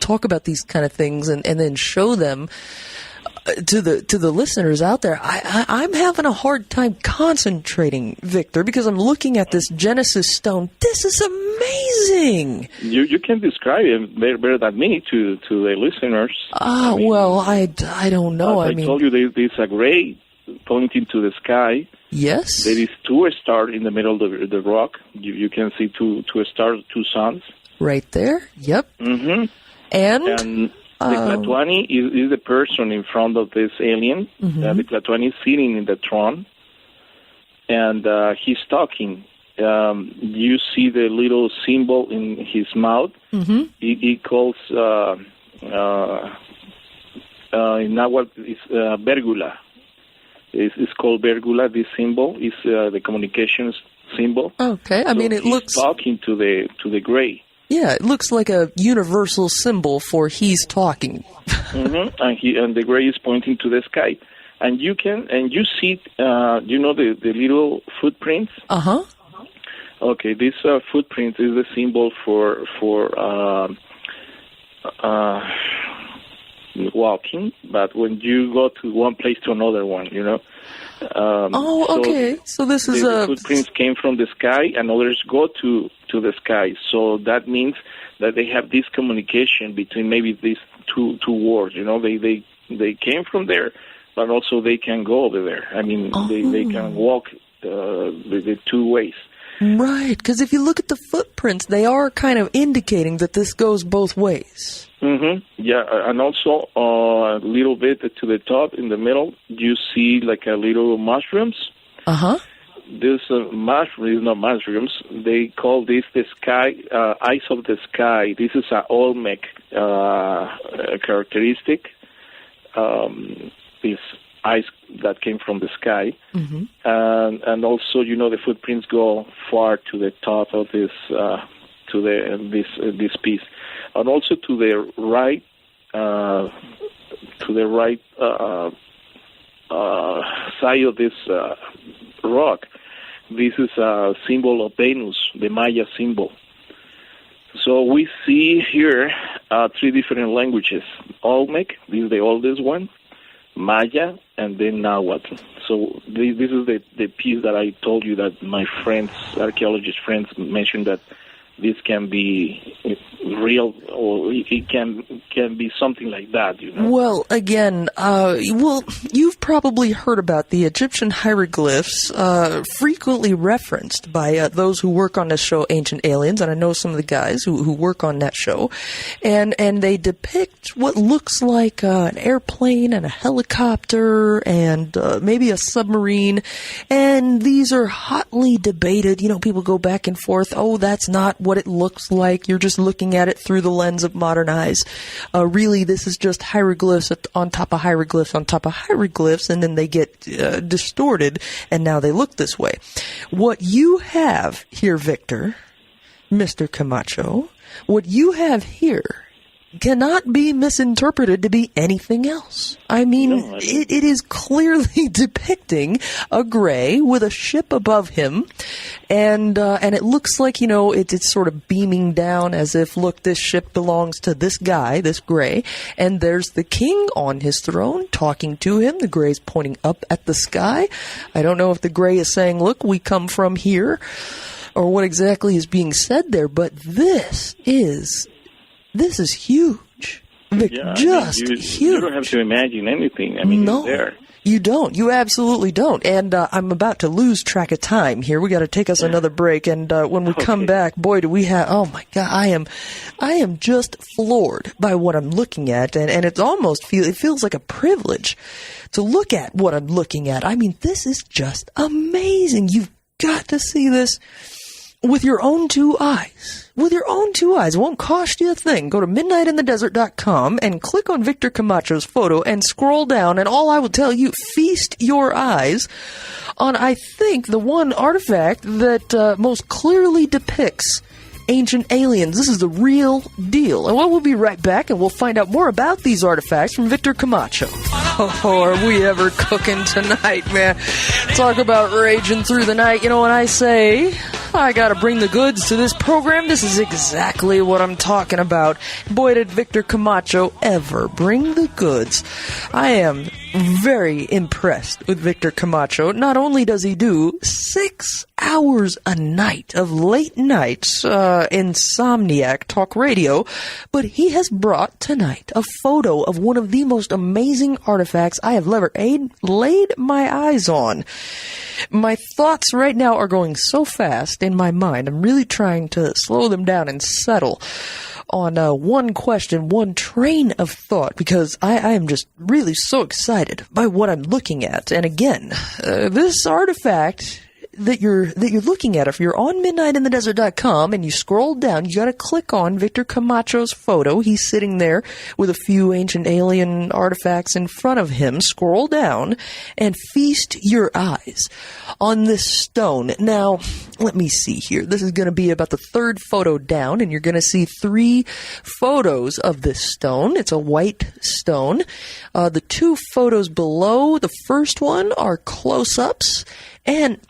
talk about these kind of things and then show them to the listeners out there, I'm having a hard time concentrating, Victor, because I'm looking at this Genesis stone. This is amazing. You can describe it better than me to the listeners. Well, I don't know. I told you there's a gray pointing to the sky. Yes. There is two stars in the middle of the rock. You can see two stars, two suns. Right there. Yep. Mm-hmm. And the Tlatoani is the person in front of this alien. Mm-hmm. The Tlatoani is sitting in the throne, and he's talking. You see the little symbol in his mouth. Mm-hmm. He calls in Nahuatl it's Bergula. It's called Bergula. This symbol is the communications symbol. Okay, I mean, it looks talking to the gray. Yeah, it looks like a universal symbol for he's talking. Mm-hmm. And the gray is pointing to the sky, and you see the little footprints. Uh-huh. Okay, this footprint is the symbol for walking, but when you go to one place to another one, okay. So this is the footprints came from the sky, and others go to the sky. So that means that they have this communication between maybe these two worlds. They came from there, but also they can go over there. I mean, they can walk the two ways. Right, because if you look at the footprints, they are kind of indicating that this goes both ways. Mm-hmm. Yeah, and also a little bit to the top, in the middle, you see like a little mushrooms. Uh-huh. This mushroom is not mushrooms. They call this the sky, eyes of the sky. This is an Olmec characteristic. This eyes that came from the sky, mm-hmm. and also the footprints go far to the top of this this piece, and also to the right side of this rock. This is a symbol of Venus, the Maya symbol. So we see here three different languages: Olmec, this is the oldest one, Maya, and then Nahuatl. So this is the piece that I told you that my friends, archaeologist friends, mentioned that this can be real, or it can be something like that, Well, again, you've probably heard about the Egyptian hieroglyphs, frequently referenced by those who work on this show, Ancient Aliens, and I know some of the guys who work on that show, and they depict what looks like an airplane and a helicopter and maybe a submarine, and these are hotly debated. People go back and forth. Oh, that's not what it looks like. You're just looking at it through the lens of modern eyes. Really, this is just hieroglyphs on top of hieroglyphs on top of hieroglyphs, and then they get distorted, and now they look this way. What you have here, Victor, Mr. Camacho, what you have here cannot be misinterpreted to be anything else. I mean, it is clearly depicting a gray with a ship above him, and it looks like, it's sort of beaming down as if, look, this ship belongs to this guy, this gray, and there's the king on his throne talking to him. The gray's pointing up at the sky. I don't know if the gray is saying, look, we come from here, or what exactly is being said there, but this is huge. Huge. You don't have to imagine anything. I mean, no, it's there. You don't. You absolutely don't. And I'm about to lose track of time here. We got to take us another break. And when we come back, boy, do we have... Oh, my God. I am just floored by what I'm looking at. And it almost feels like a privilege to look at what I'm looking at. I mean, this is just amazing. got to see this with your own two eyes. With your own two eyes. It won't cost you a thing. Go to midnightinthedesert.com and click on Victor Camacho's photo and scroll down, and all I will tell you, feast your eyes on, I think, the one artifact that most clearly depicts ancient aliens. This is the real deal. And we'll be right back, and we'll find out more about these artifacts from Victor Camacho. Oh, are we ever cooking tonight, man? Talk about raging through the night. You know, when I say I gotta bring the goods to this program, this is exactly what I'm talking about. Boy, did Victor Camacho ever bring the goods. I am very impressed with Victor Camacho. Not only does he do 6 hours a night of late nights insomniac talk radio, but he has brought tonight a photo of one of the most amazing artifacts I have ever laid my eyes on. My thoughts right now are going so fast in my mind. I'm really trying to slow them down and settle on one question, one train of thought, because I am just really so excited by what I'm looking at. And again, this artifact that you're looking at, if you're on midnightinthedesert.com and you scroll down, you got to click on Victor Camacho's photo. He's sitting there with a few ancient alien artifacts in front of him. Scroll down and feast your eyes on this stone. Now, let me see here. This is going to be about the third photo down, and you're going to see 3 photos of this stone. It's a white stone. The 2 photos below the first one are close-ups, and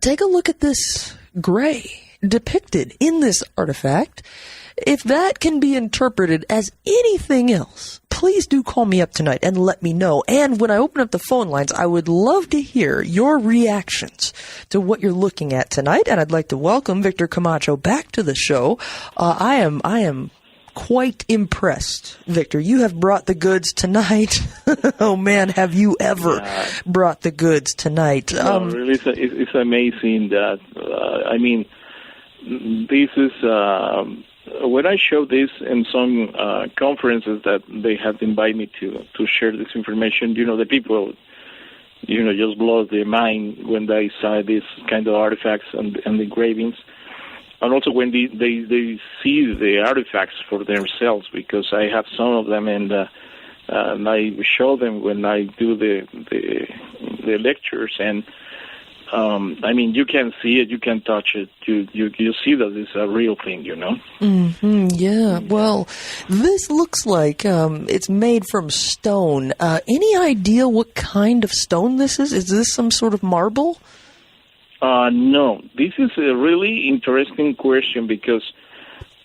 take a look at this gray depicted in this artifact. If that can be interpreted as anything else, please do call me up tonight and let me know. And when I open up the phone lines, I would love to hear your reactions to what you're looking at tonight. And I'd like to welcome Victor Camacho back to the show. I am quite impressed, Victor. You have brought the goods tonight. Oh man, have you ever brought the goods tonight? Really, it's amazing that, I mean, this is, when I show this in some conferences that they have invited me to share this information, you know, the people, you know, just blows their mind when they saw these kind of artifacts and the engravings. And also when they see the artifacts for themselves, because I have some of them, and I show them when I do the lectures. And I mean, you can see it, you can touch it, you see that it's a real thing, you know. Mm-hmm, yeah. Well, this looks like it's made from stone. Any idea what kind of stone this is? Is this some sort of marble? No, this is a really interesting question because,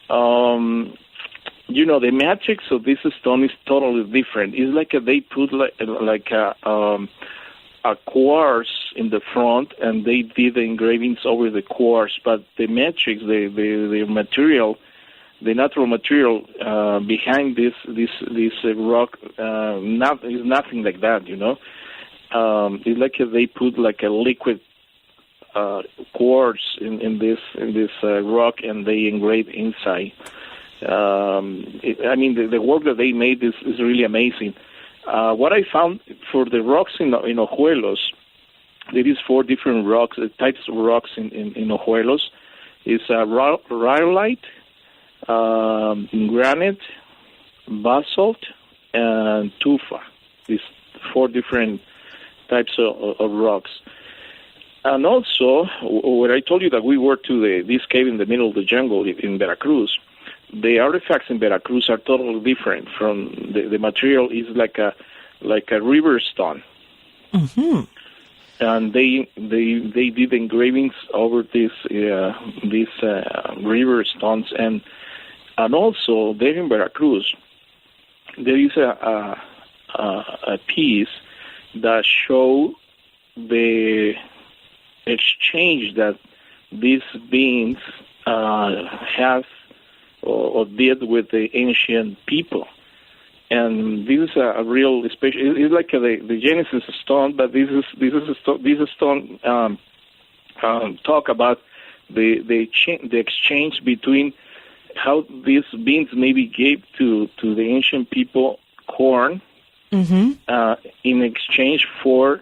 you know, the matrix of this stone is totally different. It's like they put like a quartz in the front, and they did the engravings over the quartz. But the matrix, the material, the natural material behind this rock, is nothing like that. You know, it's like they put like a liquid quartz in this rock, and they engrave inside. I mean, the work that they made is really amazing. What I found for the rocks in Ojuelos, there is 4 different rocks, types of rocks in Ojuelos. It's rhyolite, granite, basalt, and tufa. These 4 different types of rocks. And also, when I told you that we were to this cave in the middle of the jungle in Veracruz, the artifacts in Veracruz are totally different from the material is like a river stone. Mm-hmm. And they did engravings over these river stones, and also there in Veracruz there is a piece that show the exchange that these beings have or did with the ancient people. And this is a real special. It's like the Genesis stone, but this stone talk about the exchange between how these beings maybe gave to the ancient people corn, mm-hmm. In exchange for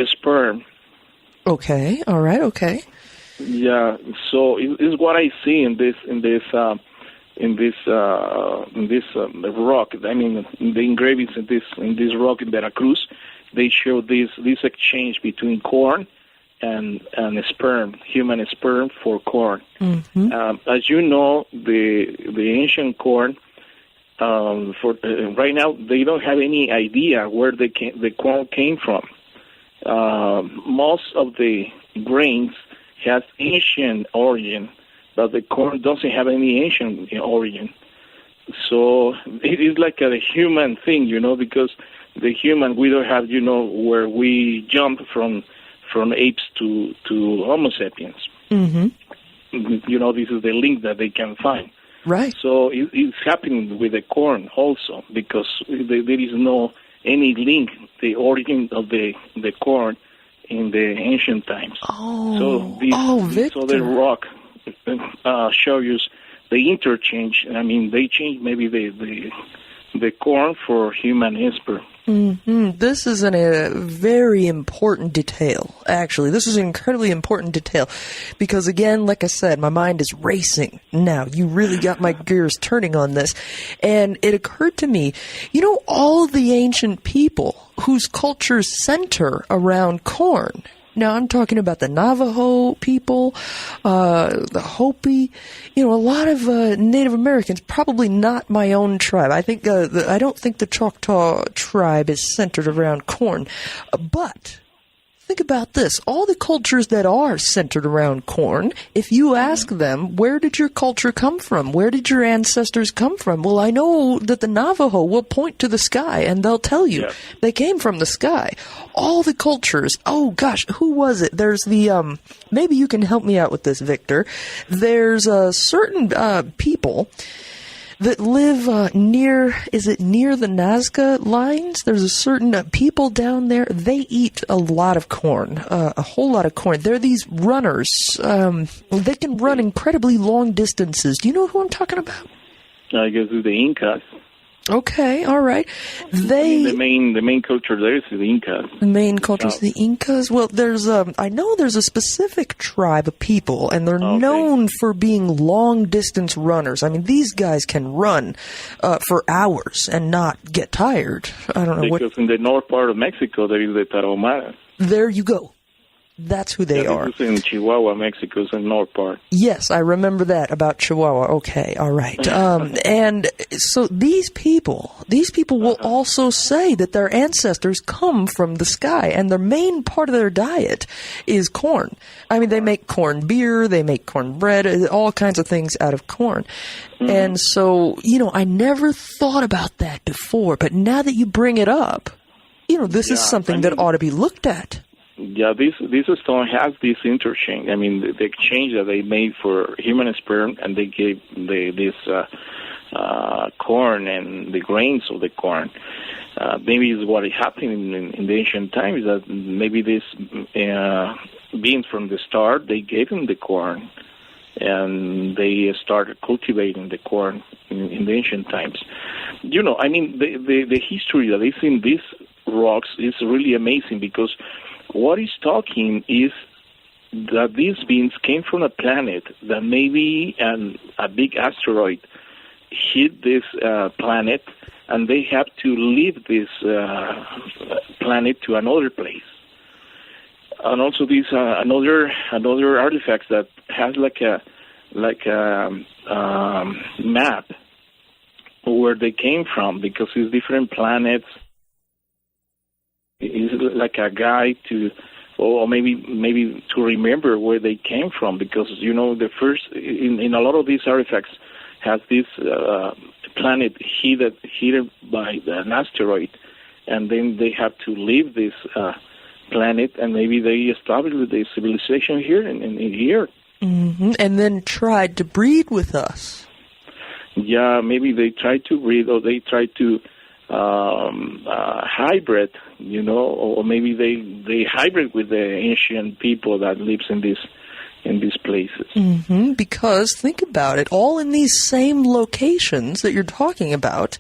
sperm. Okay. All right. Okay. Yeah. So it's what I see in this rock. I mean, the engravings in this rock in Veracruz, they show this exchange between corn and sperm, human sperm for corn. Mm-hmm. As you know, the ancient corn. Right now, they don't have any idea where the corn came from. Most of the grains has ancient origin, but the corn doesn't have any ancient origin. So it is like a human thing, because the human, we don't have, where we jump from apes to Homo sapiens. Mm-hmm. This is the link that they can find. Right. So it's happening with the corn also, because there is no any link, the origin of the corn in the ancient times. Oh, So the rock shows the interchange. I mean, they change maybe the corn for human sperm. Mm-hmm. This is a very important detail, actually. This is an incredibly important detail because, again, like I said, my mind is racing now. You really got my gears turning on this. And it occurred to me, all the ancient people whose cultures center around corn. Now, I'm talking about the Navajo people, the Hopi, a lot of Native Americans, probably not my own tribe. I think I don't think the Choctaw tribe is centered around corn. But think about this. All the cultures that are centered around corn, if you ask them, where did your culture come from? Where did your ancestors come from? Well, I know that the Navajo will point to the sky, and they'll tell you they came from the sky. All the cultures, oh gosh, who was it? There's the, maybe you can help me out with this, Victor. There's certain people that live near the Nazca lines? There's a certain people down there, they eat a lot of corn, a whole lot of corn. They're these runners. They can run incredibly long distances. Do you know who I'm talking about? I guess it's the Incas. Okay, all right. The main culture there is the Incas. The main culture is the Incas. Well, I know there's a specific tribe of people, and they're known for being long distance runners. I mean, these guys can run for hours and not get tired. I don't know because in the north part of Mexico there is the Tarahumaras. There you go. That's who they are. This is in Chihuahua, Mexico's the north part. Yes, I remember that about Chihuahua. Okay, all right. And so these people will also say that their ancestors come from the sky, and their main part of their diet is corn. I mean, they make corn beer, they make corn bread, all kinds of things out of corn. Mm-hmm. And so, I never thought about that before, but now that you bring it up, this is something that ought to be looked at. Yeah, this stone has this interchange. I mean, the exchange that they made for human sperm, and they gave this corn and the grains of the corn. Maybe is what happened in the ancient times, that maybe this beings from the start, they gave them the corn, and they started cultivating the corn in the ancient times. I mean, the history that is in these rocks is really amazing, because what he's talking is that these beings came from a planet that maybe a big asteroid hit this planet, and they have to leave this planet to another place. And also these another artifacts that has like a map where they came from, because it's different planets. It's like a guide to, or maybe to remember where they came from, because the first in a lot of these artifacts has this planet hit by an asteroid, and then they have to leave this planet, and maybe they established the civilization here in here. Mm-hmm. And then tried to breed with us. Yeah, maybe they tried to breed, or they tried to hybrid, or maybe they hybrid with the ancient people that lives in in these places. Mm-hmm, because, think about it, all in these same locations that you're talking about,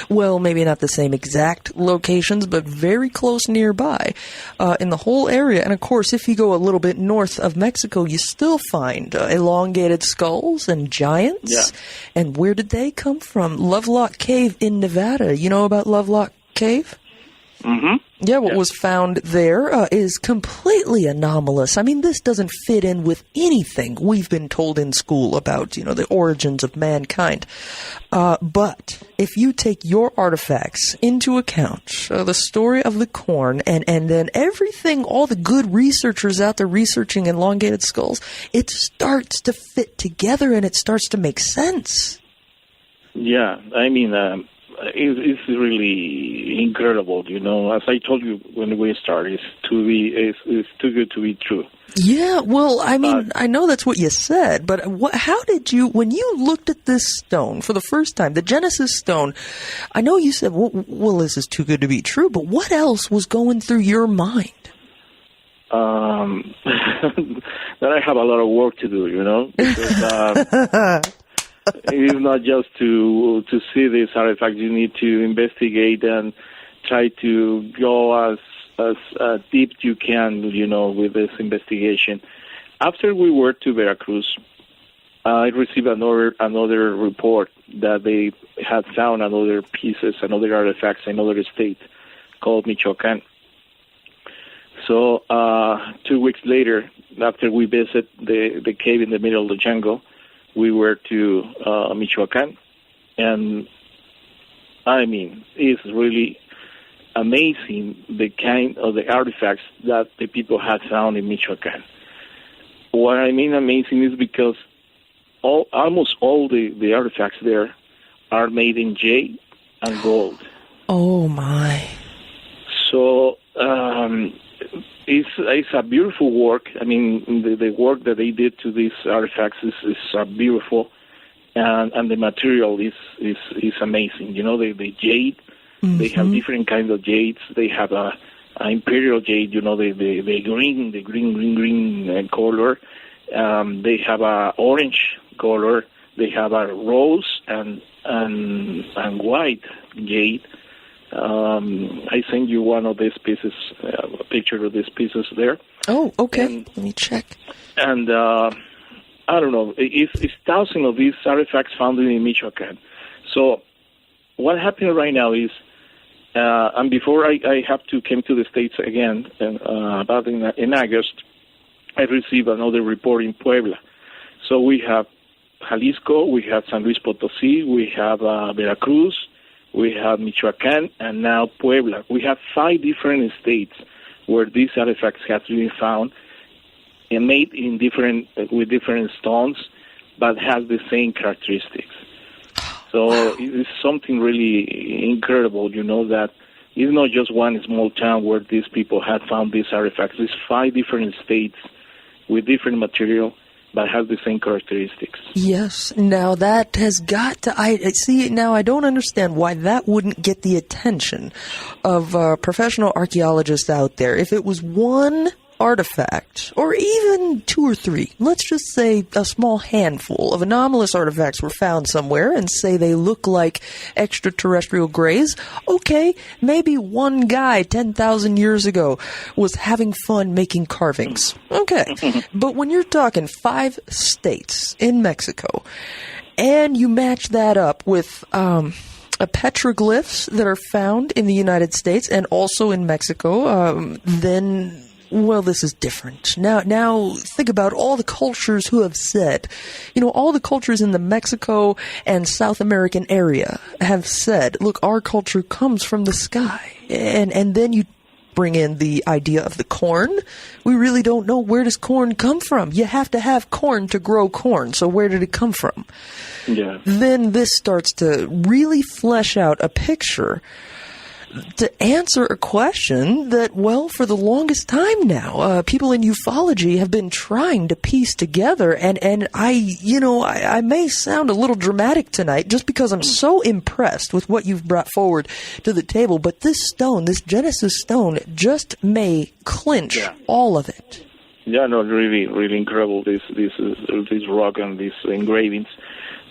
well, maybe not the same exact locations, but very close nearby in the whole area. And, of course, if you go a little bit north of Mexico, you still find elongated skulls and giants. Yeah. And where did they come from? Lovelock Cave in Nevada. You know about Lovelock Cave? Mm-hmm. Yeah, what was found there is completely anomalous. I mean, this doesn't fit in with anything we've been told in school about, the origins of mankind. But if you take your artifacts into account, the story of the corn, and then everything, all the good researchers out there researching elongated skulls, it starts to fit together and it starts to make sense. Yeah, I mean, it's really incredible, As I told you when we started, it's too good to be true. Yeah, well, I mean, I know that's what you said, but how did you, when you looked at this stone for the first time, the Genesis stone, I know you said, well, this is too good to be true, but what else was going through your mind? That I have a lot of work to do, because it is not just to see these artifacts. You need to investigate and try to go as deep you can, with this investigation. After we were to Veracruz, I received another report that they had found another pieces, another artifacts, another state called Michoacán. So 2 weeks later, after we visited the cave in the middle of the jungle, we were to Michoacán, and I mean, it's really amazing the kind of the artifacts that the people had found in Michoacán. What I mean amazing is because almost all the artifacts there are made in jade and gold. Oh my! So it's a beautiful work. I mean, the work that they did to these artifacts is beautiful, and the material is amazing. The jade, they have different kinds of jades. They have a imperial jade, the green color. They have a orange color. They have a rose and white jade. I sent you one of these pieces, a picture of these pieces there. Oh, okay. Let me check. And I don't know, it's thousands of these artifacts found in Michoacán. So what happened right now is, and before I have to come to the States again, about in August, I received another report in Puebla. So we have Jalisco, we have San Luis Potosí, we have Veracruz, we have Michoacán, and now Puebla. We have 5 different states where these artifacts have been found and made with different stones, but has the same characteristics. So it's something really incredible, that it's not just one small town where these people had found these artifacts. It's 5 different states with different material, but has the same characteristics. Yes. Now that has got to, I see now I don't understand why that wouldn't get the attention of professional archaeologists out there. If it was one artifact, or even 2 or 3, let's just say a small handful of anomalous artifacts were found somewhere and say they look like extraterrestrial grays, okay, maybe one guy 10,000 years ago was having fun making carvings. Okay. But when you're talking 5 states in Mexico, and you match that up with petroglyphs that are found in the United States and also in Mexico, then, well, this is different. Now think about all the cultures who have said, all the cultures in the Mexico and South American area have said, look, our culture comes from the sky. And then you bring in the idea of the corn. We really don't know, where does corn come from? You have to have corn to grow corn. So where did it come from? Yeah. Then this starts to really flesh out a picture to answer a question that, well, for the longest time now, people in ufology have been trying to piece together. And I may sound a little dramatic tonight just because I'm so impressed with what you've brought forward to the table. But this stone, this Genesis stone, just may clinch all of it. Yeah, no, really, really incredible. This rock and these engravings.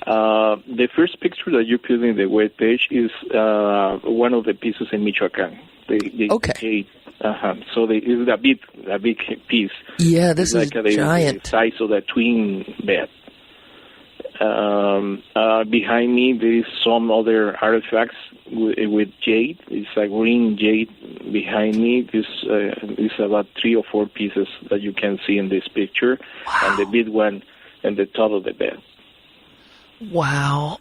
The first picture that you put in the webpage is one of the pieces in Michoacán. Okay. So it's a big piece. Yeah, this is like giant. The size of the twin bed. Behind me, there is some other artifacts with jade. It's a green jade behind me. This is about 3 or 4 pieces that you can see in this picture, wow. And the big one in the top of the bed. Wow,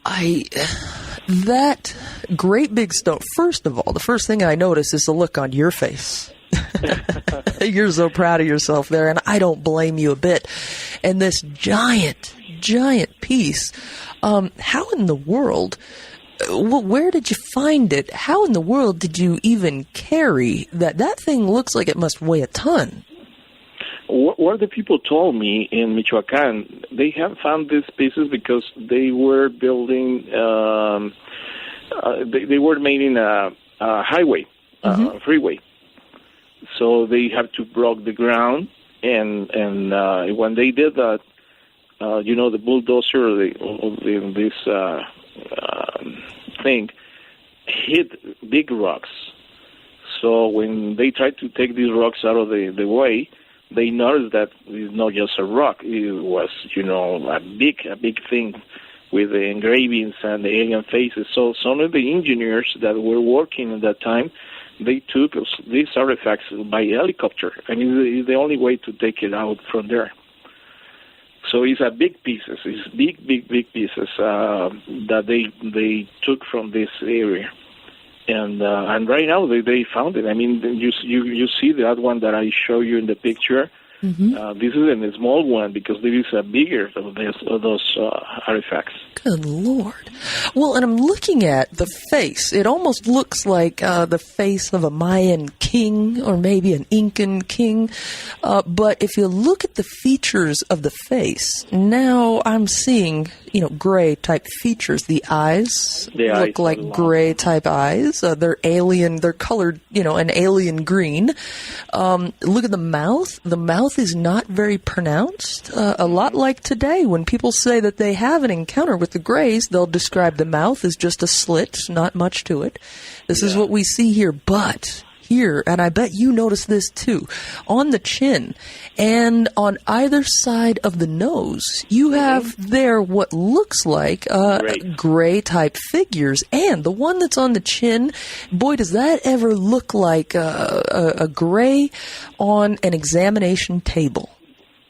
that great big stone. First of all, the first thing I notice is the look on your face. You're so proud of yourself there, and I don't blame you a bit. And this giant piece, how in the world, where did you find it? How in the world did you even carry that? That thing looks like it must weigh a ton. What the people told me in Michoacán, they have found these pieces because they were building, they were making a highway, freeway. So they have to block the ground, and when they did that, the bulldozer, this thing hit big rocks. So when they tried to take these rocks out of the way, they noticed that it's not just a rock. It was, a big thing with the engravings and the alien faces. So some of the engineers that were working at that time, they took these artifacts by helicopter. I mean, it's the only way to take it out from there. So it's a big pieces. It's big pieces that they took from this area. And right now they found it. I mean, you see that one that I show you in the picture. This is a small one because there is a bigger of those artifacts. Good Lord. Well, and I'm looking at the face. It almost looks like the face of a Mayan king or maybe an Incan king. But if you look at the features of the face, now I'm seeing, gray type features. The eyes look like gray type eyes. They're alien. They're colored, an alien green. Look at the mouth. The mouth is not very pronounced. A lot like today when people say that they have an encounter with the Greys, they'll describe the mouth as just a slit, not much to it. This is what we see here, but here, and I bet you notice this too, on the chin and on either side of the nose, you have there what looks like gray type figures, and the one that's on the chin, boy, does that ever look like a gray on an examination table.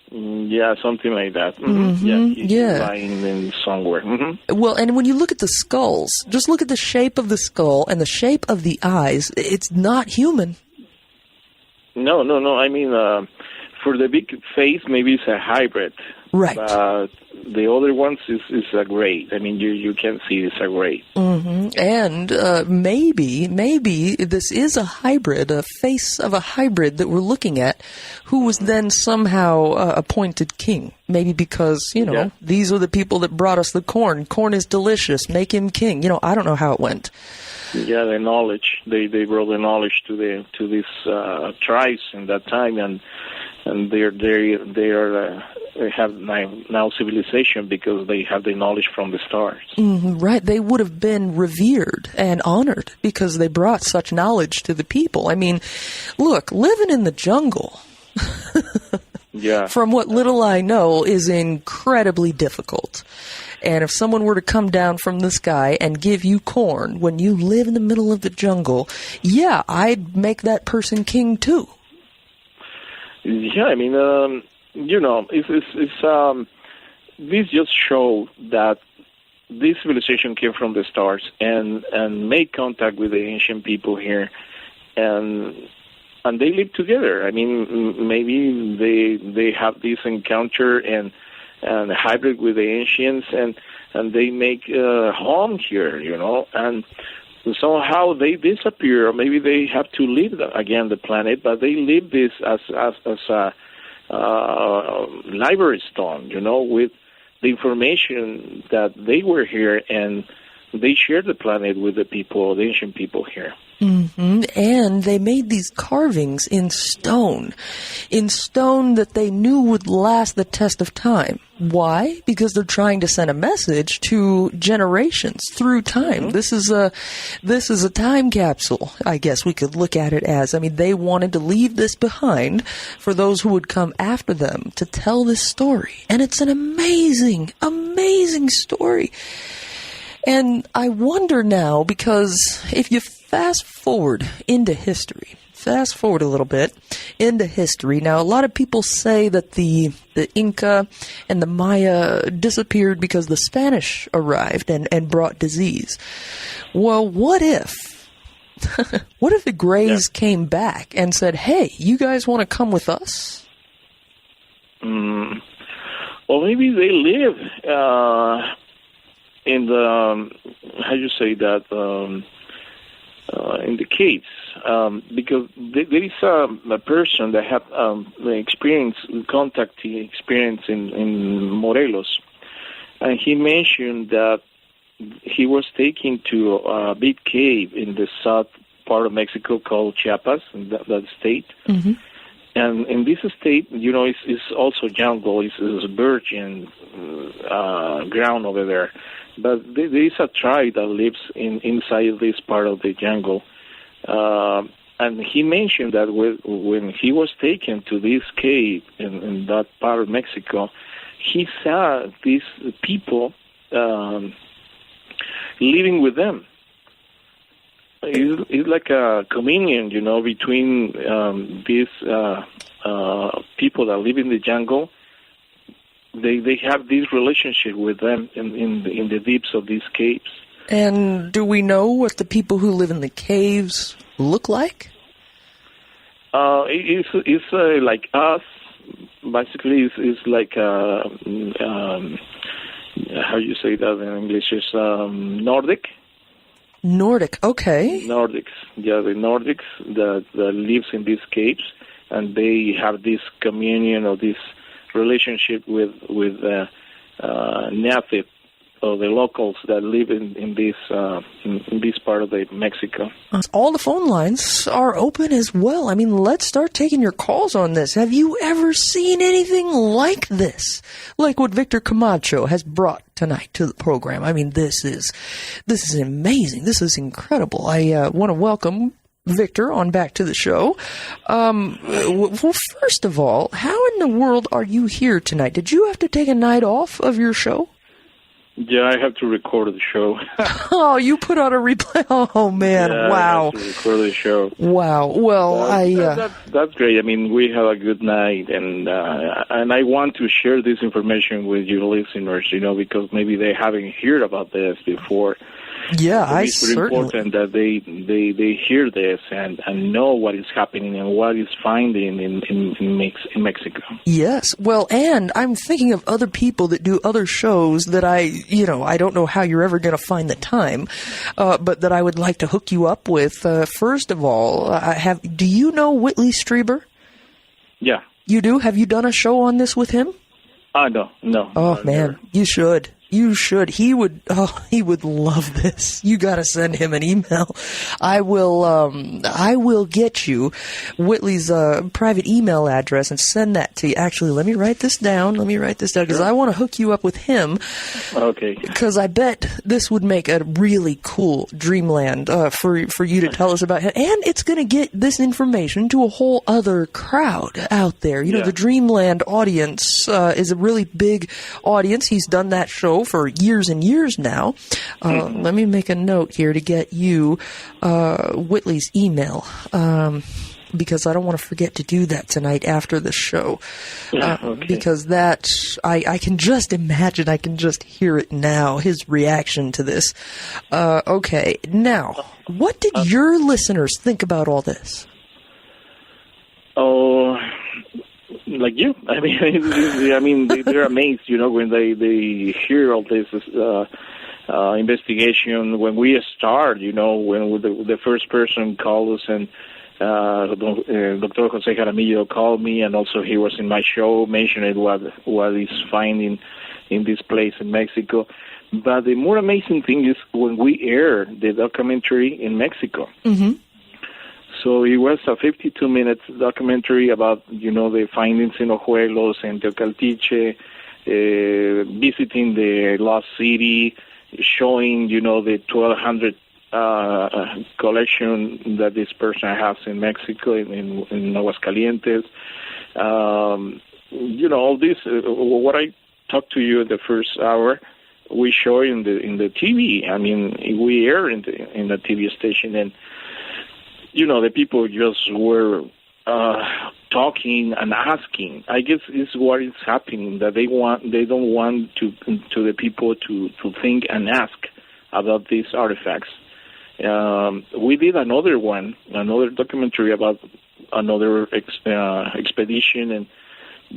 Yeah, something like that. He's lying in somewhere. Well, and when you look at the skulls, just look at the shape of the skull and the shape of the eyes. It's not human. No. I mean, for the big face, maybe it's a hybrid. Right. But the other ones is a gray. I mean, you can see it's a gray. And maybe this is a hybrid, a face of a hybrid that we're looking at, who was then somehow appointed king. Maybe because, these are the people that brought us the corn. Corn is delicious. Make him king. I don't know how it went. Yeah, the knowledge. They brought the knowledge to these tribes in that time, and they have now civilization because they have the knowledge from the stars. Right. They would have been revered and honored because they brought such knowledge to the people. I mean, look, living in the jungle, from what little I know, is incredibly difficult. And if someone were to come down from the sky and give you corn when you live in the middle of the jungle, I'd make that person king too. Yeah, I mean, this just show that this civilization came from the stars and made contact with the ancient people here, and they live together. I mean, maybe they have this encounter and hybrid with the ancients, and they make home here, and somehow they disappear, or maybe they have to leave again the planet, but they leave this as a library stone, with the information that they were here and they shared the planet with the people, the ancient people here. Mm-hmm. And they made these carvings in stone that they knew would last the test of time. Why? Because they're trying to send a message to generations through time. Mm-hmm. This is a time capsule, I guess we could look at it as. I mean, they wanted to leave this behind for those who would come after them to tell this story. And it's an amazing, amazing story. And I wonder now, because if you fast forward a little bit into history. Now, a lot of people say that the Inca and the Maya disappeared because the Spanish arrived and brought disease. Well, what if the Greys came back and said, hey, you guys want to come with us? Well, maybe they live in the, how do you say that, in the caves, because there is a person that had contact experience in Morelos, and he mentioned that he was taken to a big cave in the south part of Mexico called Chiapas, that state. Mm-hmm. And in this state, it's also jungle, it's virgin ground over there. But there is a tribe that lives inside this part of the jungle. And he mentioned that when he was taken to this cave in that part of Mexico, he saw these people living with them. It's like a communion, between these people that live in the jungle. They have this relationship with them in the deeps of these caves. And do we know what the people who live in the caves look like? It's like us. Basically, it's like how you say that in English? Is Nordic. Nordic, okay. Nordics, yeah, the Nordics that lives in these caves, and they have this communion or this relationship with native or the locals that live in this part of Mexico. All the phone lines are open as well. I mean, let's start taking your calls on this. Have you ever seen anything like this? Like what Victor Camacho has brought tonight to the program. I mean, this is amazing. This is incredible. I want to welcome Victor on back to the show. Well, first of all, how in the world are you here tonight? Did you have to take a night off of your show? Yeah, I have to record the show. Oh, you put on a replay. Oh, man. Yeah, wow. I have to record the show. Wow. Well, that's great. I mean, we have a good night, and I want to share this information with your listeners, because maybe they haven't heard about this before. Yeah, it's very important that they hear this and know what is happening and what is finding in Mexico. Yes. Well, and I'm thinking of other people that do other shows that I don't know how you're ever going to find the time, but that I would like to hook you up with. First of all, do you know Whitley Strieber? Yeah. You do? Have you done a show on this with him? No. Oh, man, never. You should. You should. He would love this. You got to send him an email. I will get you Whitley's private email address and send that to you. Actually, let me write this down because I want to hook you up with him. Okay. Because I bet this would make a really cool dreamland for you to tell us about him. And it's going to get this information to a whole other crowd out there. The Dreamland audience is a really big audience. He's done that show for years and years now. Let me make a note here to get you Whitley's email, because I don't want to forget to do that tonight after the show. Okay. Because that, I can just imagine, I can just hear it now, his reaction to this. Okay, now, what did your listeners think about all this? Oh, like you. I mean, they're amazed, when they hear all this investigation. When we start, when the first person called us, and Dr. Jose Jaramillo called me, and also he was in my show mentioning what he's finding in this place in Mexico. But the more amazing thing is when we aired the documentary in Mexico. Mm-hmm. So it was a 52-minute documentary about, the findings in Ojuelos and Teocaltiche, visiting the lost city, showing, the 1,200 collection that this person has in Mexico, in Aguascalientes. All this, what I talked to you in the first hour, we show in the TV. I mean, we air in the TV station, and the people just were talking and asking. I guess this is what is happening, that they don't want to the people to think and ask about these artifacts. We did another documentary about another expedition,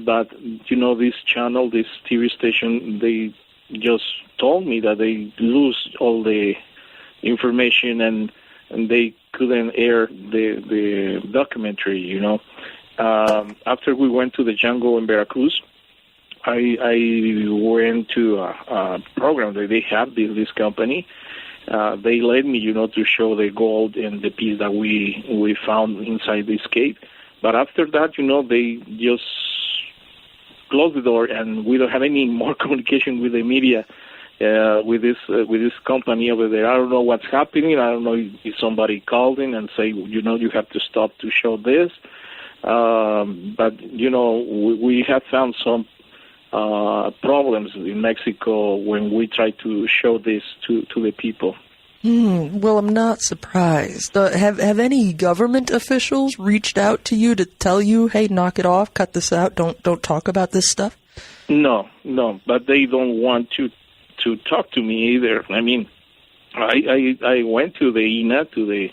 but this channel, this TV station, they just told me that they lose all the information and they couldn't air the documentary. After we went to the jungle in Veracruz, I went to a program that they have, this company. They led me, to show the gold and the piece that we found inside this cave. But after that, they just closed the door, and we don't have any more communication with the media, with this company over there. I don't know what's happening. I don't know if somebody called in and say, you have to stop to show this. But we have found some problems in Mexico when we try to show this to the people. Well, I'm not surprised. Have any government officials reached out to you to tell you, hey, knock it off, cut this out, don't talk about this stuff? No, but they don't want to talk to me either. I mean, I went to the INA, to the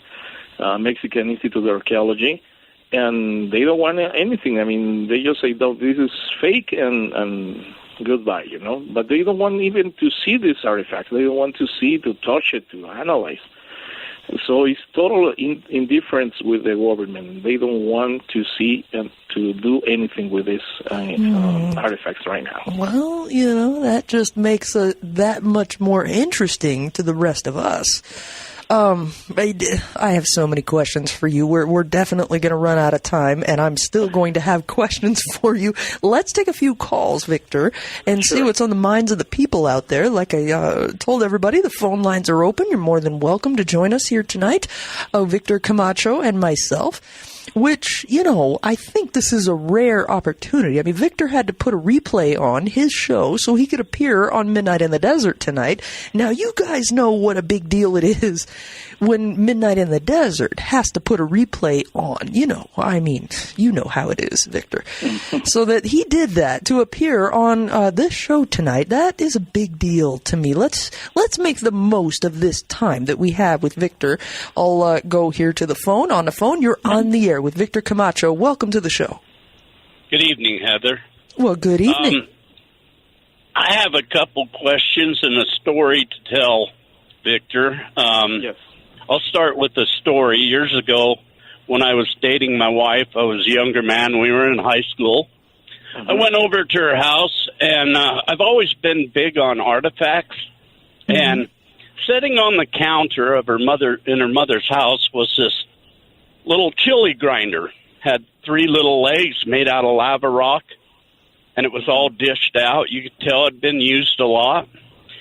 Mexican Institute of Archeology, and they don't want anything. I mean, they just say, no, this is fake and goodbye, But they don't want even to see this artifact. They don't want to see, to touch it, to analyze. So it's total indifference with the government. They don't want to see and to do anything with these artifacts right now. Well, that just makes it that much more interesting to the rest of us. I have so many questions for you. We're definitely going to run out of time, and I'm still going to have questions for you. Let's take a few calls, Victor, and see what's on the minds of the people out there. Like I told everybody, the phone lines are open. You're more than welcome to join us here tonight. Victor Camacho and myself. Which, I think this is a rare opportunity. I mean, Victor had to put a replay on his show so he could appear on Midnight in the Desert tonight. Now, you guys know what a big deal it is when Midnight in the Desert has to put a replay on. You know how it is, Victor. So that he did that to appear on this show tonight, that is a big deal to me. Let's make the most of this time that we have with Victor. I'll go here to the phone. On the phone, you're on the air with Victor Camacho. Welcome to the show. Good evening, Heather. Well, good evening. I have a couple questions and a story to tell, Victor. Yes. I'll start with the story. Years ago, when I was dating my wife, I was a younger man. We were in high school. I went over to her house, and I've always been big on artifacts. And sitting on the counter of her mother's house was this little chili grinder. Had 3 little legs made out of lava rock, and it was all dished out. You could tell it had been used a lot.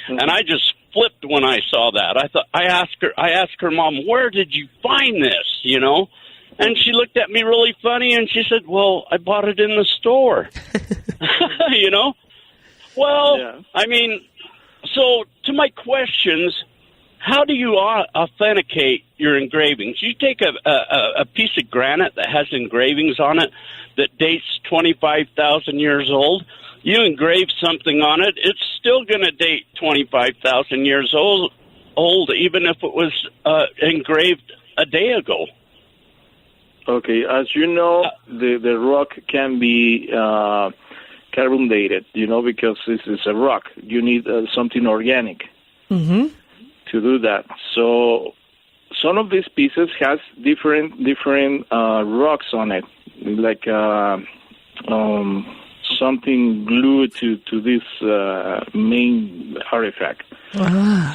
And I just flipped when I saw that. I asked her mom, where did you find this, And she looked at me really funny, and she said, well, I bought it in the store. Well, yeah. I mean, so to my questions, how do you authenticate your engravings? You take a piece of granite that has engravings on it that dates 25,000 years old. You engrave something on it, it's still going to date 25,000 years old, even if it was engraved a day ago. Okay, as you know, the rock can be carbon dated, because this is a rock. You need something organic. Mm-hmm. To do that. So some of these pieces has different rocks on it, like something glued to this main artifact.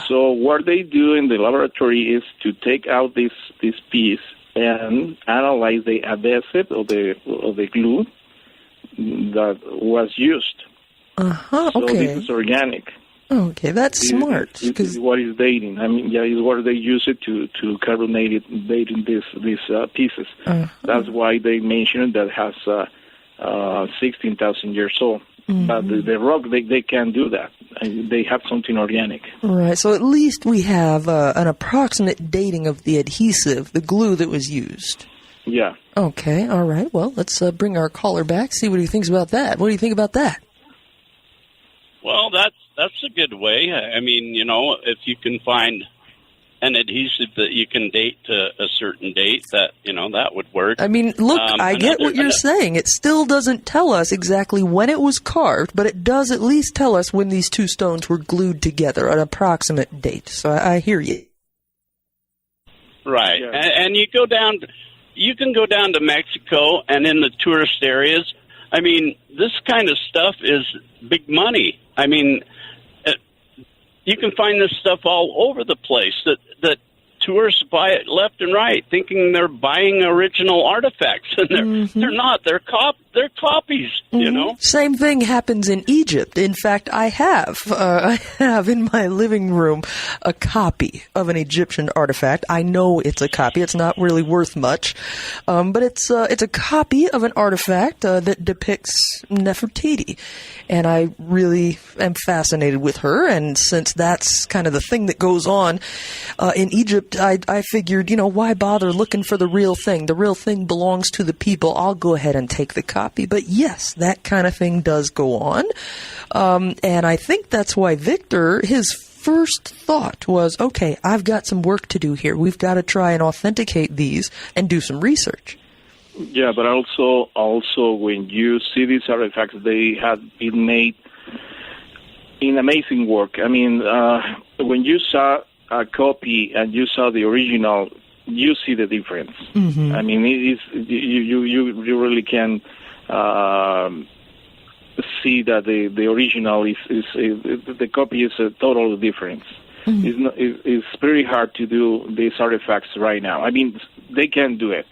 So what they do in the laboratory is to take out this piece and analyze the adhesive of the glue that was used. So this is organic. Okay, that's smart. This is what is dating. I mean, is what they use it to carbonate dating these pieces. That's why they mentioned that has 16,000 years old. But the rock, they can't do that. They have something organic. Right, so at least we have an approximate dating of the adhesive, the glue that was used. Yeah. Okay, all right. Well, let's bring our caller back, see what he thinks about that. What do you think about that? Well, that's a good way. I mean, if you can find an adhesive that you can date to a certain date, that would work. I mean, look, I get what you're saying. It still doesn't tell us exactly when it was carved, but it does at least tell us when these two stones were glued together, an approximate date. So I hear you. Right, yeah. And you can go down to Mexico and in the tourist areas. I mean, this kind of stuff is big money. I mean, you can find this stuff all over the place that tourists buy it left and right, thinking they're buying original artifacts, and they're not. They're copies. Same thing happens in Egypt. In fact, I have in my living room a copy of an Egyptian artifact. I know it's a copy. It's not really worth much, but it's a copy of an artifact that depicts Nefertiti, and I really am fascinated with her. And since that's kind of the thing that goes on in Egypt, I figured, why bother looking for the real thing? The real thing belongs to the people. I'll go ahead and take the copy. But yes, that kind of thing does go on. And I think that's why Victor, his first thought was, okay, I've got some work to do here. We've got to try and authenticate these and do some research. Yeah, but also when you see these artifacts, they have been made in amazing work. I mean, when you saw a copy and you saw the original, you see the difference. I mean, it is you really can see that the original is the copy is a total difference. It's pretty hard to do these artifacts right now. I mean, they can do it,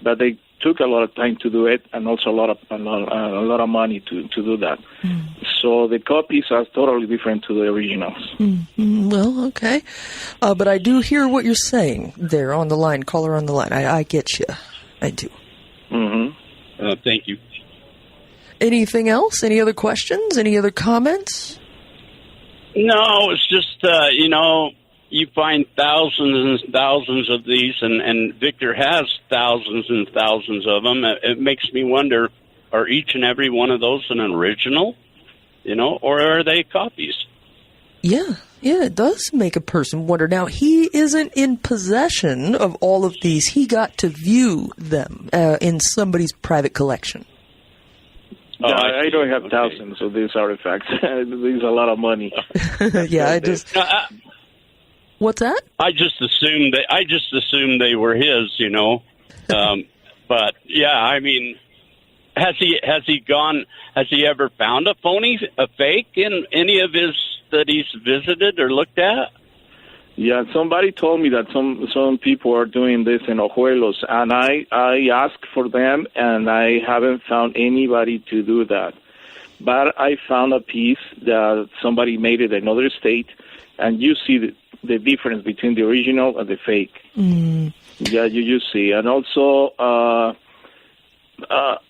but they took a lot of time to do it, and also a lot of money to do that. So the copies are totally different to the originals. Well, okay, but I do hear what you're saying there on the line. Caller on the line. I get you. I do. Thank you. Anything else? Any other questions? Any other comments? No, it's just you find thousands and thousands of these, and Victor has thousands and thousands of them. It makes me wonder, are each and every one of those an original, or are they copies? Yeah, it does make a person wonder. Now, he isn't in possession of all of these. He got to view them in somebody's private collection. Oh, I don't have thousands of these artifacts. These are a lot of money. Yeah, I just... What's that? I just assumed they were his, But yeah, I mean, has he ever found a fake in any of his that he's visited or looked at? Yeah, somebody told me that some people are doing this in Ojuelos, and I asked for them, and I haven't found anybody to do that. But I found a piece that somebody made it in another state, and you see the difference between the original and the fake. Yeah, you see. And also,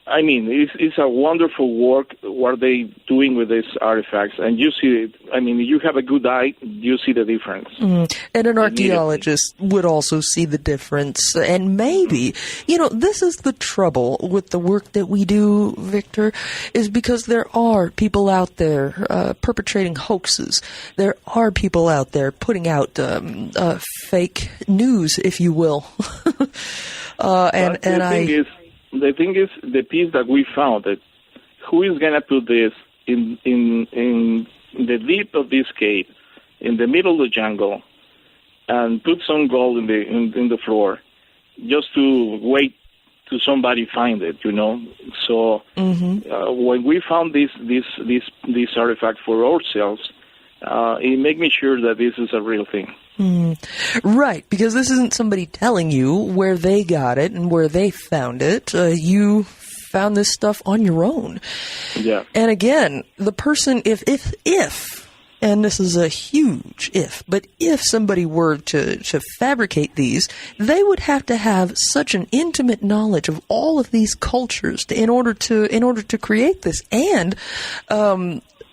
I mean, it's a wonderful work what they doing with these artifacts, and you see it. I mean, you have a good eye, you see the difference. And an archaeologist would also see the difference. And maybe, this is the trouble with the work that we do, Victor, is because there are people out there perpetrating hoaxes. There are people out there putting out fake news, if you will. The thing is, the piece that we found, that who is going to put this in the deep of this cave, in the middle of the jungle, and put some gold in the floor, just to wait to somebody find it, So when we found this artifact for ourselves, it made me sure that this is a real thing. Right, because this isn't somebody telling you where they got it and where they found it. You found this stuff on your own. Yeah. And again, the person, if, and this is a huge if, but if somebody were to fabricate these, they would have to have such an intimate knowledge of all of these cultures in order to create this, and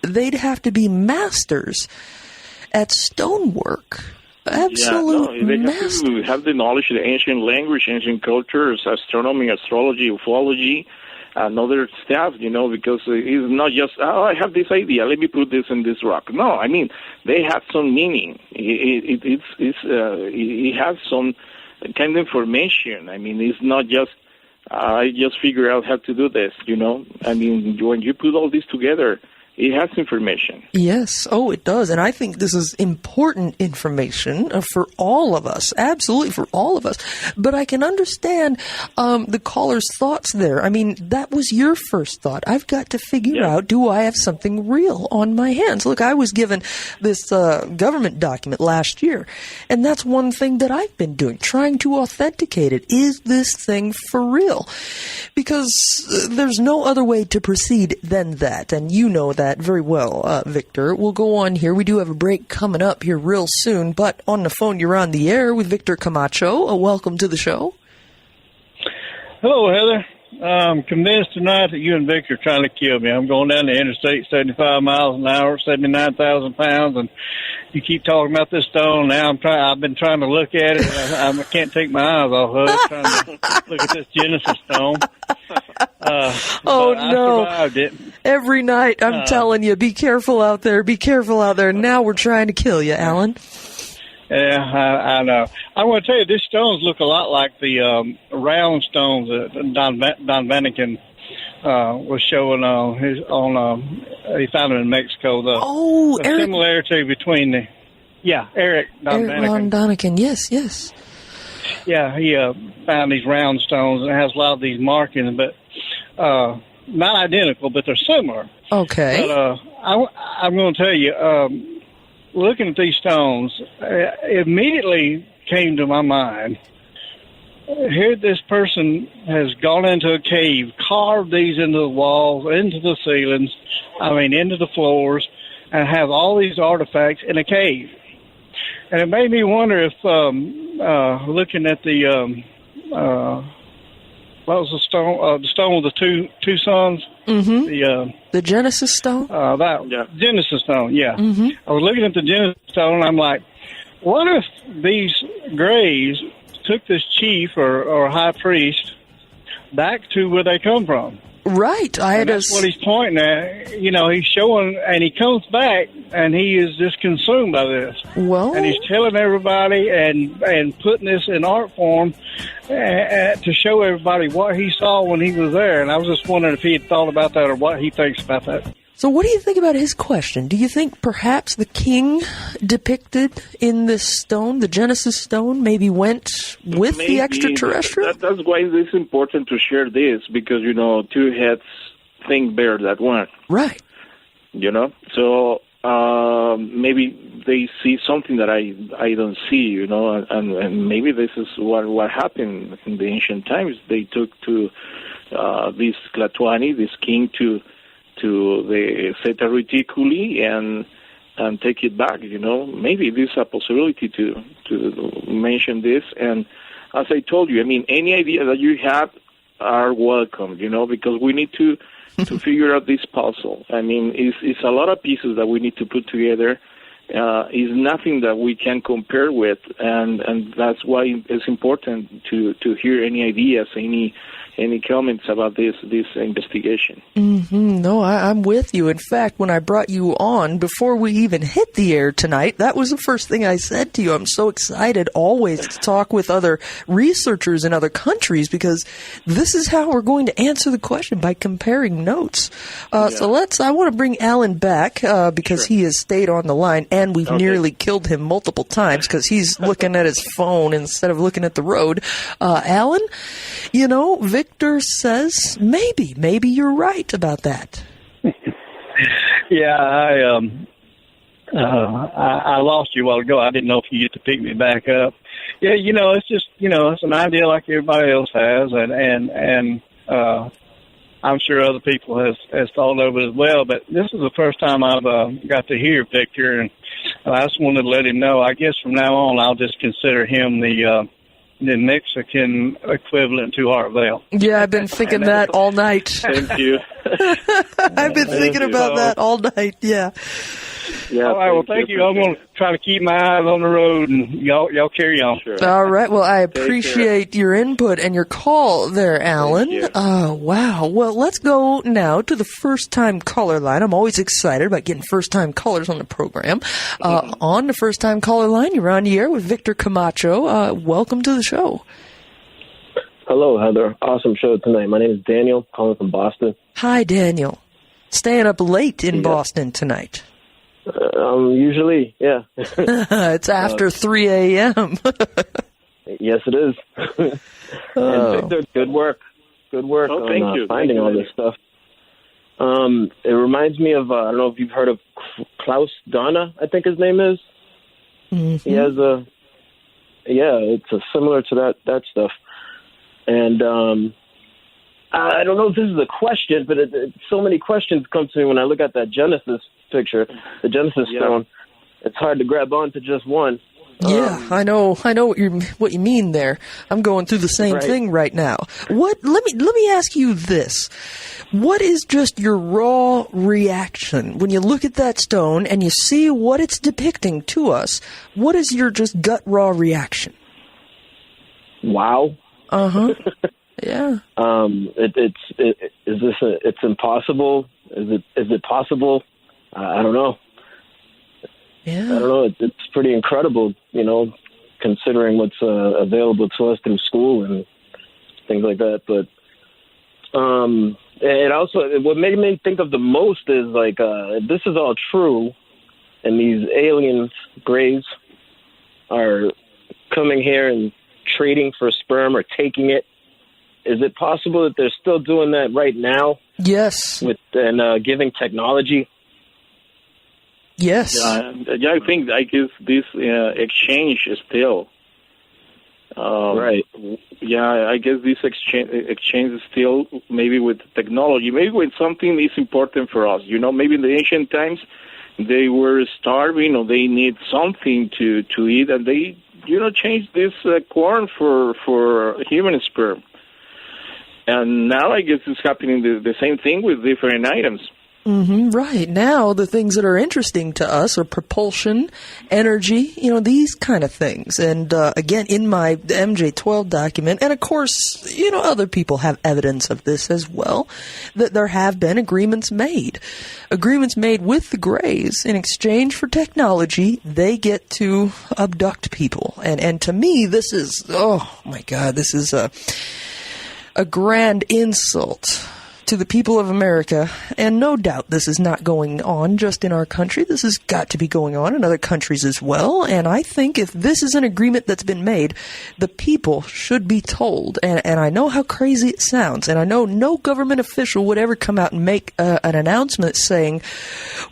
they'd have to be masters at stonework. Absolute they masters. have to have the knowledge of the ancient language, ancient cultures, astronomy, astrology, ufology, and other stuff, because it's not just, I have this idea, let me put this in this rock. No, I mean, they have some meaning. It has some kind of information. I mean, it's not just, I just figure out how to do this, I mean, when you put all this together, it has information. Yes. Oh, it does. And I think this is important information for all of us. Absolutely, for all of us. But I can understand the caller's thoughts there. I mean, that was your first thought. I've got to figure out, do I have something real on my hands? Look, I was given this government document last year, and that's one thing that I've been doing, trying to authenticate it. Is this thing for real? Because there's no other way to proceed than that, and you know that very well, Victor. We'll go on here. We do have a break coming up here real soon, but on the phone, you're on the air with Victor Camacho. Welcome to the show. Hello, Heather. I'm convinced tonight that you and Victor are trying to kill me. I'm going down the interstate 75 miles an hour, 79,000 pounds, and you keep talking about this stone. Now I've been trying to look at it. I can't take my eyes off of it, trying to look at this Genesis stone. Oh, no. I survived it. Every night, I'm telling you, be careful out there, be careful out there. Now we're trying to kill you, Alan. Yeah, I know. I want to tell you, these stones look a lot like the round stones that Don Vanaken was showing he found them in Mexico. The Eric. Similarity between Eric Von Daniken. Yes. Yeah, he found these round stones, and it has a lot of these markings, but not identical, but they're similar. Okay. But I'm going to tell you, looking at these stones, immediately came to my mind, here this person has gone into a cave, carved these into the walls, into the ceilings, into the floors, and have all these artifacts in a cave. And it made me wonder if, looking at the, what was the stone? The stone with the two suns? Mm-hmm. The Genesis stone? Genesis stone, yeah. Mm-hmm. I was looking at the Genesis stone, and I'm like, what if these graves took this chief or high priest back to where they come from? Right. That's what he's pointing at. He's showing, and he comes back, and he is just consumed by this. Well, and he's telling everybody and putting this in art form to show everybody what he saw when he was there. And I was just wondering if he had thought about that or what he thinks about that. So what do you think about his question? Do you think perhaps the king depicted in this stone, the Genesis stone, maybe went with the extraterrestrial? That's why it's important to share this, because, two heads think better than one. Right. So maybe they see something that I don't see, and maybe this is what happened in the ancient times. They took to this Tlatoani, this king, to the Zeta Reticuli and take it back, Maybe there's a possibility to mention this. And as I told you, any idea that you have are welcome, because we need to figure out this puzzle. It's a lot of pieces that we need to put together. Is nothing that we can compare with, and that's why it's important to hear any ideas, any comments about this investigation. Mm-hmm. No, I'm with you. In fact, when I brought you on, before we even hit the air tonight, that was the first thing I said to you. I'm so excited always to talk with other researchers in other countries, because this is how we're going to answer the question, by comparing notes. So I want to bring Alan back, because he has stayed on the line, and we've nearly killed him multiple times because he's looking at his phone instead of looking at the road. Alan, Victor says maybe you're right about that. Yeah, I lost you a while ago. I didn't know if you get to pick me back up. Yeah, it's just, it's an idea like everybody else has, and I'm sure other people has thought of it as well. But this is the first time I've got to hear Victor, and I just wanted to let him know. I guess from now on, I'll just consider him the Mexican equivalent to Art Vale. Yeah, I've been thinking that all night. Thank you. I've been thinking about that all night. Yeah. Yeah. All right. Well, thank you. I'm going to try to keep my eyes on the road, and y'all carry on. Sure. All right. Well, I appreciate your input and your call there, Alan. Wow. Well, let's go now to the first-time caller line. I'm always excited about getting first-time callers on the program. On the first-time caller line, you're on the air with Victor Camacho. Welcome to the show. Hello, Heather. Awesome show tonight. My name is Daniel, calling from Boston. Hi, Daniel. Staying up late in Boston tonight. Usually, yeah. It's after 3 a.m. Yes, it is. And Victor, good work. Good work on finding all this stuff. It reminds me of, I don't know if you've heard of Klaus Donna, I think his name is. Mm-hmm. He has it's similar to that stuff. And I don't know if this is a question, but so many questions come to me when I look at that Genesis picture, the Genesis stone. It's hard to grab on to just one. Yeah, I know what you mean there. I'm going through the same thing right now. Let me ask you this. What is just your raw reaction when you look at that stone and you see what it's depicting to us? What is your just gut raw reaction? Wow. Uh-huh. Yeah. It's impossible. Is it possible? I don't know. Yeah. I don't know. It's pretty incredible, considering what's available to us through school and things like that. But it also, what made me think of the most is if this is all true, and these alien graves are coming here and trading for sperm or taking it. Is it possible that they're still doing that right now? Yes. Giving technology? Yes. I think this exchange is still. Right. Yeah, I guess this exchange is still maybe with technology, maybe with something is important for us. Maybe in the ancient times they were starving or they need something to eat, and they changed this corn for human sperm. And now I guess it's happening the same thing with different items. Mm-hmm, right. Now the things that are interesting to us are propulsion, energy, these kind of things. And again, in my MJ12 document, and of course, other people have evidence of this as well, that there have been agreements made with the Greys in exchange for technology. They get to abduct people. And to me, this is, oh my God, this is a grand insult to the people of America, and no doubt this is not going on just in our country. This has got to be going on in other countries as well, and I think if this is an agreement that's been made, the people should be told, and I know how crazy it sounds, and I know no government official would ever come out and make an announcement saying,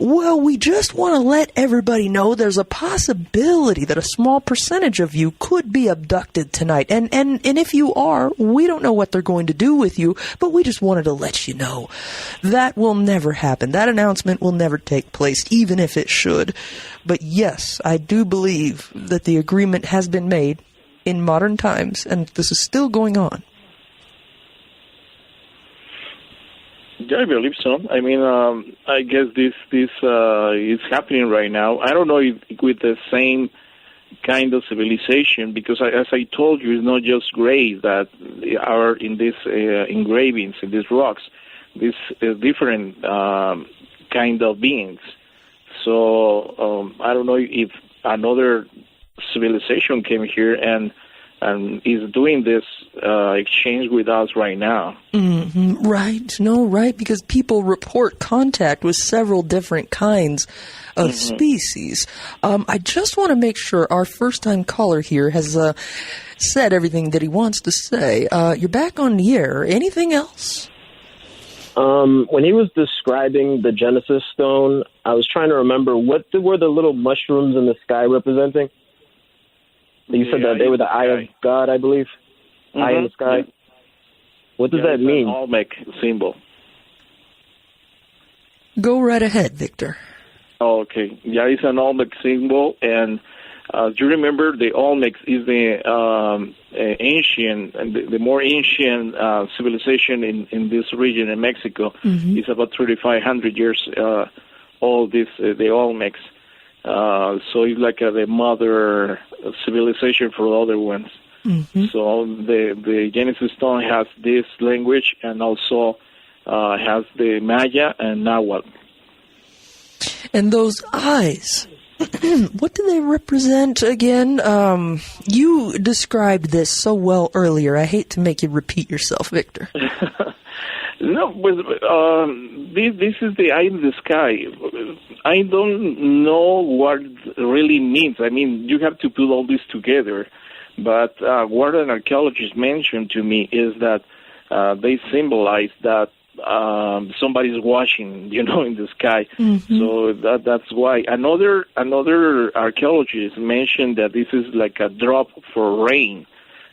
well, we just want to let everybody know there's a possibility that a small percentage of you could be abducted tonight, and if you are, we don't know what they're going to do with you, but we just wanted to let you know. That will never happen. That announcement will never take place, even if it should. But yes, I do believe that the agreement has been made in modern times, and this is still going on. Yeah, I believe so. I mean, I guess this is happening right now. I don't know if with the same kind of civilization, because as I told you, it's not just graves that are in these engravings, in these rocks, these different kind of beings. So I don't know if another civilization came here and is doing this exchange with us right now. Mm-hmm. Right. No, right, because people report contact with several different kinds of species. I just want to make sure our first-time caller here has said everything that he wants to say. You're back on the air. Anything else? When he was describing the Genesis stone, I was trying to remember what were the little mushrooms in the sky representing? You said that they were the eye of God, I believe. Mm-hmm. Eye in the sky. Yeah. What does that mean? It's an Olmec symbol. Go right ahead, Victor. Oh, okay. Yeah, it's an Olmec symbol, and do you remember the Olmecs is the ancient, the more ancient civilization in this region in Mexico. Mm-hmm. It's about 3,500 years old. The Olmecs. So it's like the mother civilization for the other ones. Mm-hmm. So the Genesis stone has this language and also has the Maya and Nahuatl. And those eyes, what do they represent again? You described this so well earlier. I hate to make you repeat yourself, Victor. No, but this is the eye in the sky. I don't know what it really means. I mean, you have to put all this together. But what an archaeologist mentioned to me is that they symbolize that somebody's watching, in the sky. Mm-hmm. So that's why. Another archaeologist mentioned that this is like a drop for rain.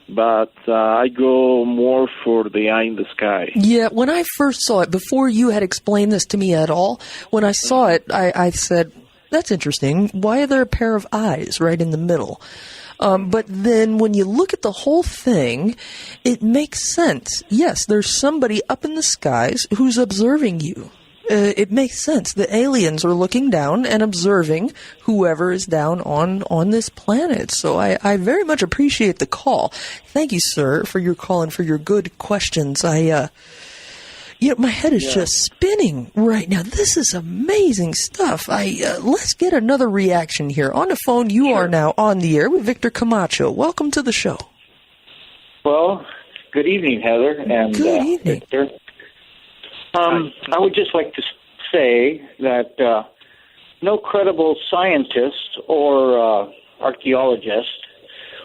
But I go more for the eye in the sky. Yeah, when I first saw it, before you had explained this to me at all, when I saw it, I said, that's interesting. Why are there a pair of eyes right in the middle? But then when you look at the whole thing, it makes sense. Yes, there's somebody up in the skies who's observing you. It makes sense. The aliens are looking down and observing whoever is down on this planet. So I very much appreciate the call. Thank you, sir, for your call and for your good questions. My head is just spinning right now. This is amazing stuff. Let's get another reaction here. On the phone, you are now on the air with Victor Camacho. Welcome to the show. Well, good evening, Heather and good evening. Victor. I would just like to say that no credible scientist or archaeologist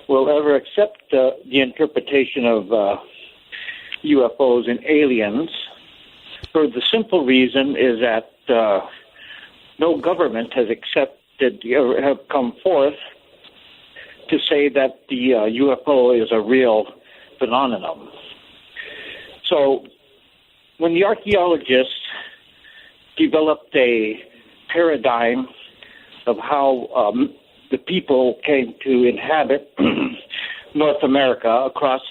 will ever accept the interpretation of UFOs and aliens, for the simple reason is that no government has accepted or have come forth to say that the UFO is a real phenomenon. So when the archaeologists developed a paradigm of how the people came to inhabit North America across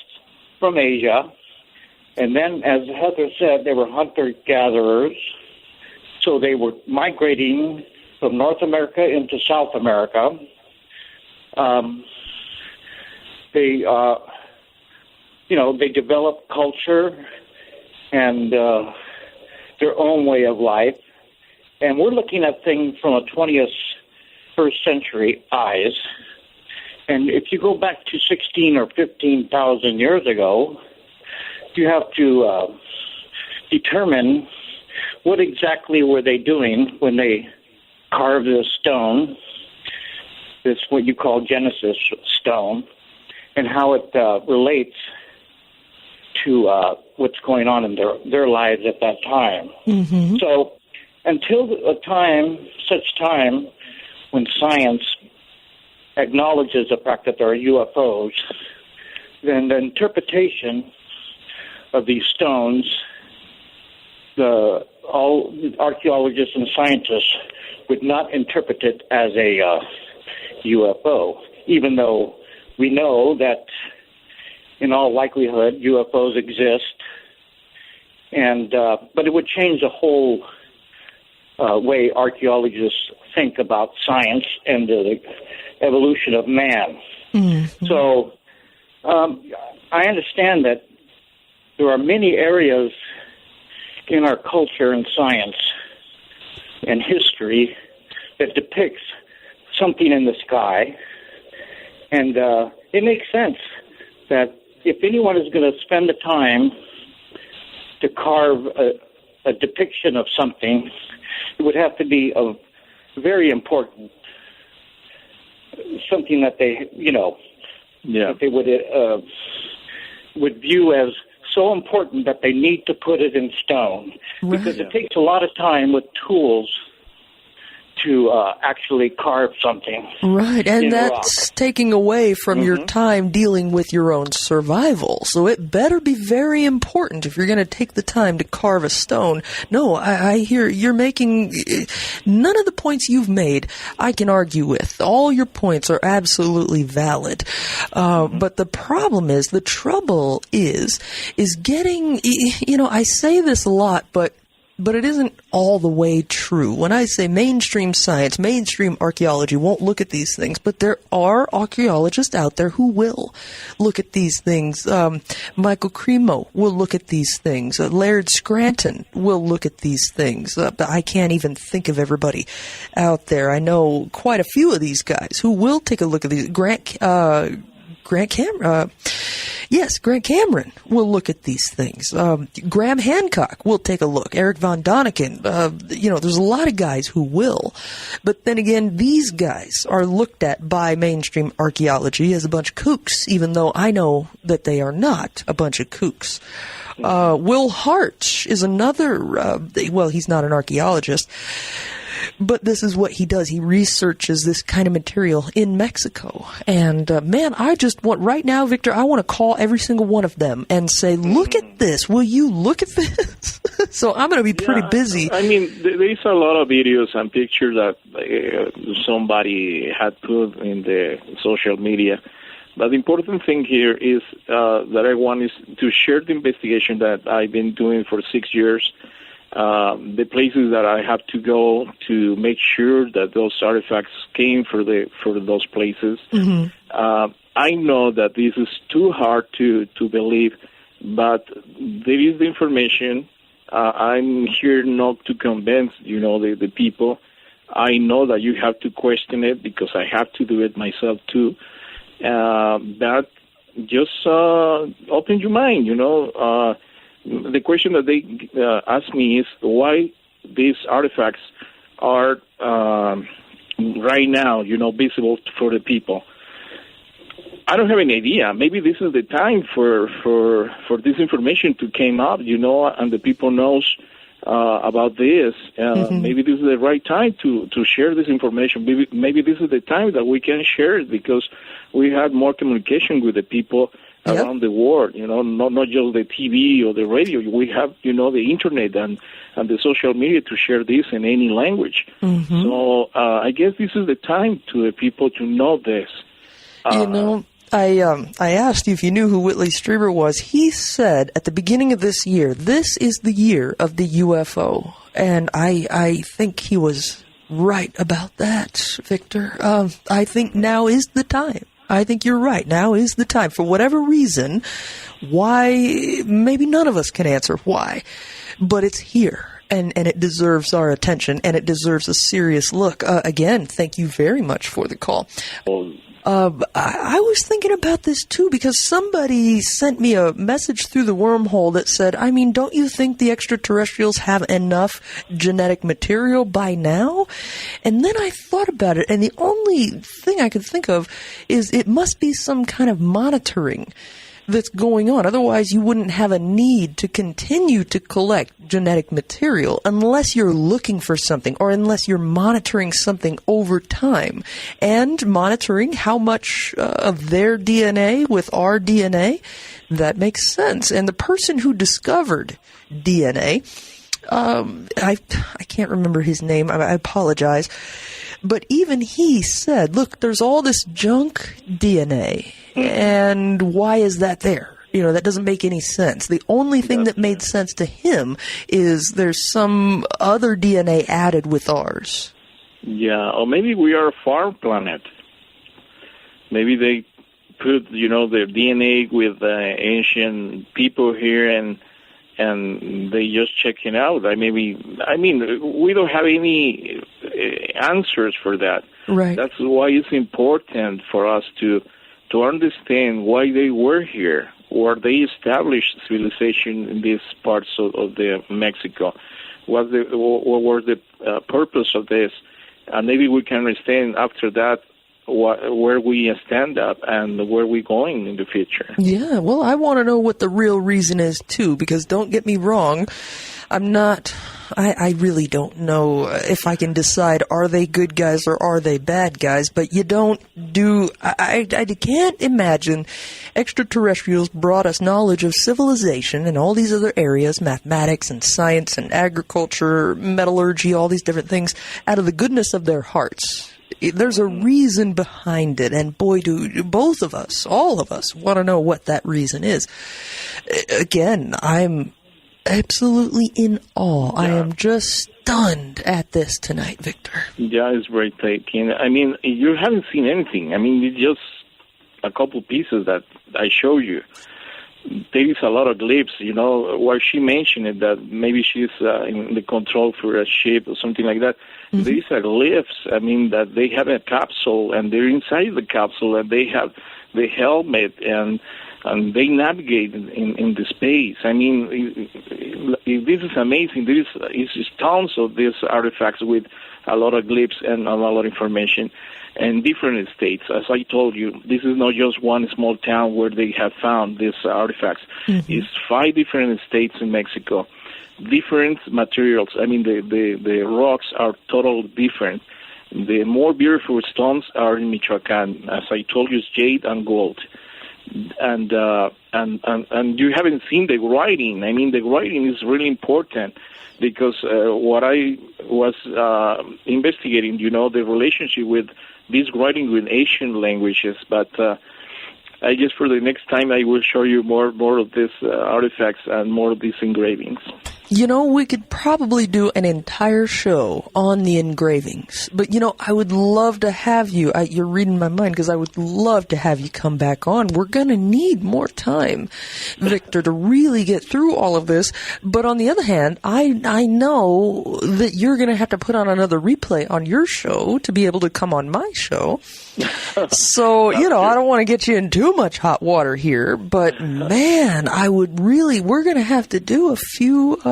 from Asia, and then, as Heather said, they were hunter-gatherers, so they were migrating from North America into South America. They developed culture and their own way of life. And we're looking at things from a 21st century eyes. And if you go back to 16 or 15,000 years ago, you have to determine what exactly were they doing when they carved this stone, this what you call Genesis stone, and how it relates to what's going on in their lives at that time. Mm-hmm. So until such time when science acknowledges the fact that there are UFOs, then the interpretation of these stones, all archaeologists and scientists would not interpret it as a UFO, even though we know that in all likelihood UFOs exist, and but it would change the whole way archaeologists think about science and the evolution of man. Mm-hmm. So I understand that there are many areas in our culture and science and history that depicts something in the sky, and it makes sense that if anyone is going to spend the time to carve a depiction of something, it would have to be of very important, something that they, that they would view as so important that they need to put it in stone, because it takes a lot of time with tools to actually carve something. Right, and that's taking away from your time dealing with your own survival. So it better be very important if you're going to take the time to carve a stone. No, I hear you're making... None of the points you've made I can argue with. All your points are absolutely valid. But the problem is, the trouble is getting... I say this a lot, but it isn't all the way true. When I say mainstream science, mainstream archaeology won't look at these things, but there are archaeologists out there who will look at these things. Michael Cremo will look at these things. Laird Scranton will look at these things. I can't even think of everybody out there. I know quite a few of these guys who will take a look at these. Grant Cameron will look at these things. Graham Hancock will take a look. Eric von Daniken. There's a lot of guys who will. But then again, these guys are looked at by mainstream archaeology as a bunch of kooks, even though I know that they are not a bunch of kooks. Will Hart is another, he's not an archaeologist, but this is what he does. He researches this kind of material in Mexico. And, I just want, right now, Victor, I want to call every single one of them and say, look at this. Will you look at this? So I'm going to be pretty busy. I mean, there's a lot of videos and pictures that somebody had put in the social media. But the important thing here is that I want is to share the investigation that I've been doing for 6 years. The places that I have to go to make sure that those artifacts came for those places. I know that this is too hard to believe, but there is the information. I'm here not to convince, the people. I know that you have to question it because I have to do it myself too. But just open your mind, The question that they ask me is why these artifacts are right now, visible for the people. I don't have any idea. Maybe this is the time for this information to come up, and the people knows about this. Maybe this is the right time to share this information. Maybe this is the time that we can share it because we have more communication with the people around the world, not just the TV or the radio. We have, the internet and the social media to share this in any language. So I guess this is the time to the people to know this. I asked you if you knew who Whitley Strieber was. He said at the beginning of this year, this is the year of the UFO. And I think he was right about that, Victor. I think now is the time. I think you're right. Now is the time. For whatever reason, why, maybe none of us can answer why, but it's here. And it deserves our attention, and it deserves a serious look. Again, thank you very much for the call. I was thinking about this, too, because somebody sent me a message through the wormhole that said, don't you think the extraterrestrials have enough genetic material by now? And then I thought about it, and the only thing I could think of is it must be some kind of monitoring that's going on. Otherwise, you wouldn't have a need to continue to collect genetic material unless you're looking for something or unless you're monitoring something over time and monitoring how much of their DNA with our DNA. That makes sense. And the person who discovered DNA, I can't remember his name. I apologize. But even he said, look, there's all this junk DNA. And why is that there? That doesn't make any sense. The only thing that made sense to him is there's some other DNA added with ours. Yeah, or maybe we are a farm planet. Mean they put, their DNA with ancient people here and they just check it out. We don't have any answers for that. Right. That's why it's important for us to understand why they were here, or they established civilization in these parts of the Mexico. What was the purpose of this? And maybe we can understand after that where we stand up and where we're going in the future. Yeah, well, I want to know what the real reason is, too, because don't get me wrong, I really don't know if I can decide, are they good guys or are they bad guys, but I can't imagine extraterrestrials brought us knowledge of civilization and all these other areas, mathematics and science and agriculture, metallurgy, all these different things, out of the goodness of their hearts. There's a reason behind it, and boy, do both of us, all of us, want to know what that reason is. Again, I'm absolutely in awe. Yeah. I am just stunned at this tonight, Victor. Yeah, it's breathtaking. I mean, you haven't seen anything. I mean, it's just a couple pieces that I show you. There is a lot of glyphs, where she mentioned it, that maybe she's in the control for a ship or something like that. Mm-hmm. There is a glyphs, that they have a capsule, and they're inside the capsule, and they have the helmet, and they navigate in the space. I mean, this is amazing. There is tons of these artifacts with a lot of glyphs and a lot of information in different states. As I told you, this is not just one small town where they have found these artifacts. Mm-hmm. It's 5 different states in Mexico, different materials. I mean, the rocks are totally different. The more beautiful stones are in Michoacán. As I told you, it's jade and gold. And you haven't seen the writing. I mean, the writing is really important because what I was investigating, the relationship with this writing with Asian languages. But I guess for the next time I will show you more of these artifacts and more of these engravings. We could probably do an entire show on the engravings. But, I would love to have you. You're reading my mind because I would love to have you come back on. We're going to need more time, Victor, to really get through all of this. But on the other hand, I know that you're going to have to put on another replay on your show to be able to come on my show. So, I don't want to get you in too much hot water here. But, man, we're going to have to do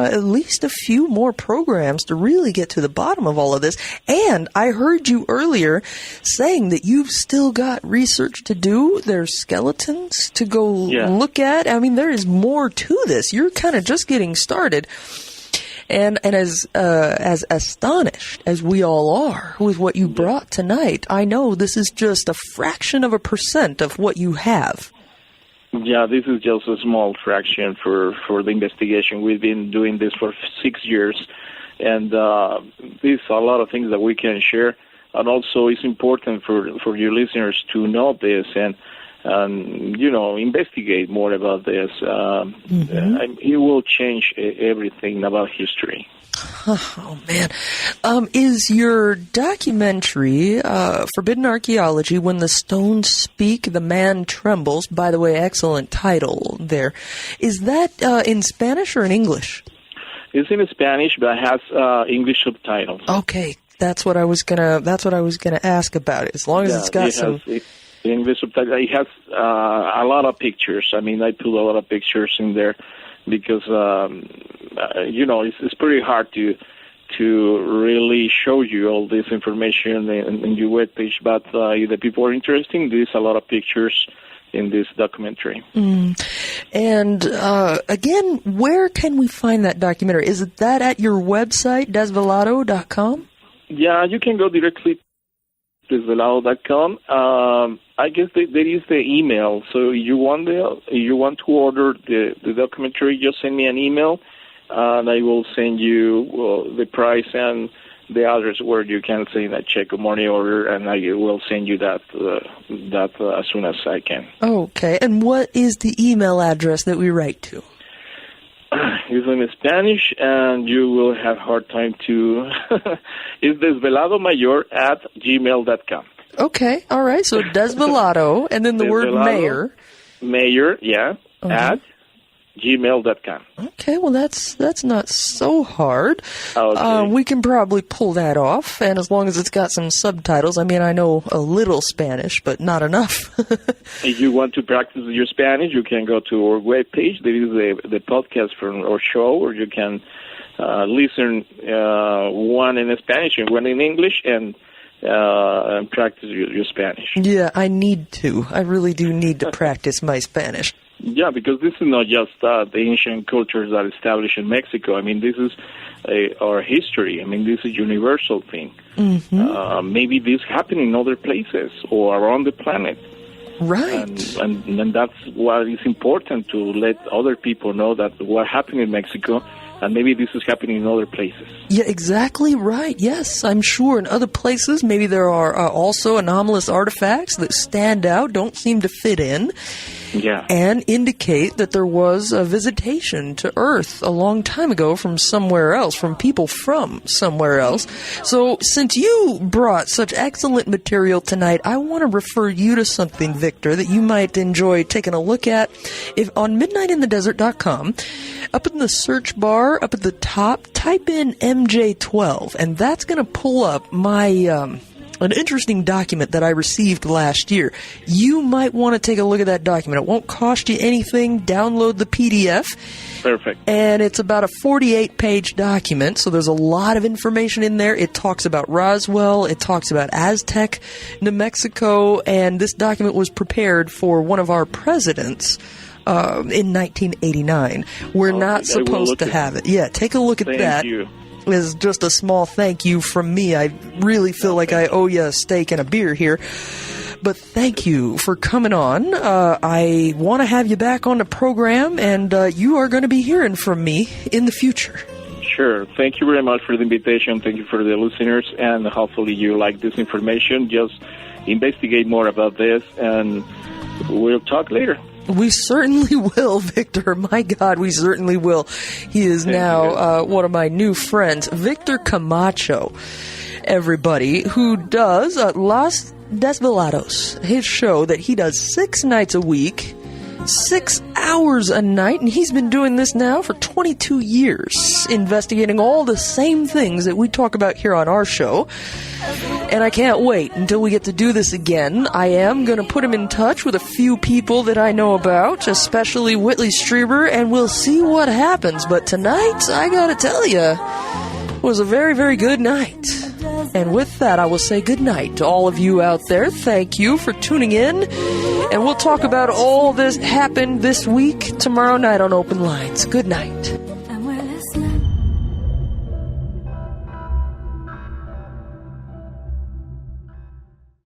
at least a few more programs to really get to the bottom of all of this. And I heard you earlier saying that you've still got research to do. There's skeletons to go look at. I mean, there is more to this. You're kind of just getting started. And as astonished as we all are with what you brought tonight, I know this is just a fraction of a % of what you have. Yeah, this is just a small fraction for the investigation. We've been doing this for 6 years, and there's a lot of things that we can share. And also, it's important for your listeners to know this and investigate more about this. It will change everything about history. Oh, man. Is your documentary, Forbidden Archeology, When the Stones Speak, the Man Trembles, by the way, excellent title there, is that in Spanish or in English? It's in Spanish, but it has English subtitles. Okay, that's what I was gonna ask about it. As long as it's got some English subtitles. It has a lot of pictures. I mean, I put a lot of pictures in there because it's pretty hard to really show you all this information in your webpage. But if the people are interested, there's a lot of pictures in this documentary. And again, where can we find that documentary? Is it that at your website, desvelado.com? Yeah, you can go directly to desvelado.com. I guess there is the email. So you want to order the documentary, just send me an email, and I will send you the price and the address where you can send a check or money order, and I will send you that as soon as I can. Okay. And what is the email address that we write to? It's in Spanish, and you will have hard time to... It's desveladomayor@gmail.com. Okay, all right. So Desvelado, and then the word mayor. Mayor, yeah, at gmail.com. Okay, well, that's not so hard. Okay. We can probably pull that off, and as long as it's got some subtitles. I mean, I know a little Spanish, but not enough. If you want to practice your Spanish, you can go to our webpage. There is the podcast from our show, or you can listen one in Spanish and one in English, and and practice your Spanish. Yeah, I need to. I really do need to practice my Spanish. Yeah, because this is not just the ancient cultures that established in Mexico. I mean, this is our history. I mean, this is a universal thing. Mm-hmm. Maybe this happened in other places or around the planet. Right. And that's why it's important to let other people know that what happened in Mexico, and maybe this is happening in other places. Yeah, exactly right. Yes, I'm sure in other places maybe there are also anomalous artifacts that stand out, don't seem to fit in. Yeah. And indicate that there was a visitation to Earth a long time ago from somewhere else, from people from somewhere else. So since you brought such excellent material tonight, I want to refer you to something, Victor, that you might enjoy taking a look at. If on midnightinthedesert.com, up in the search bar, up at the top, type in MJ12, and that's going to pull up my an interesting document that I received last year. You might want to take a look at that document. It won't cost you anything. Download the PDF. Perfect. And it's about a 48-page document, so there's a lot of information in there. It talks about Roswell. It talks about Aztec, New Mexico, and this document was prepared for one of our presidents in 1989. We're not supposed to have it. Yeah, take a look at that. Thank you. Is just a small thank you from me. I really feel like I owe you a steak and a beer here. But thank you for coming on. I want to have you back on the program, and you are going to be hearing from me in the future. Sure. Thank you very much for the invitation. Thank you for the listeners, and hopefully you like this information. Just investigate more about this, and we'll talk later. We certainly will, Victor. My God, we certainly will. He is now one of my new friends, Victor Camacho, everybody, who does Los Desvelados, his show that he does 6 nights a week, 6 hours a night, and he's been doing this now for 22 years, investigating all the same things that we talk about here on our show. And I can't wait until we get to do this again. I am going to put him in touch with a few people that I know about, especially Whitley Strieber, and we'll see what happens. But tonight, I got to tell you, was a very, very good night. And with that, I will say good night to all of you out there. Thank you for tuning in. And we'll talk about all this happened this week tomorrow night on Open Lines. Good night.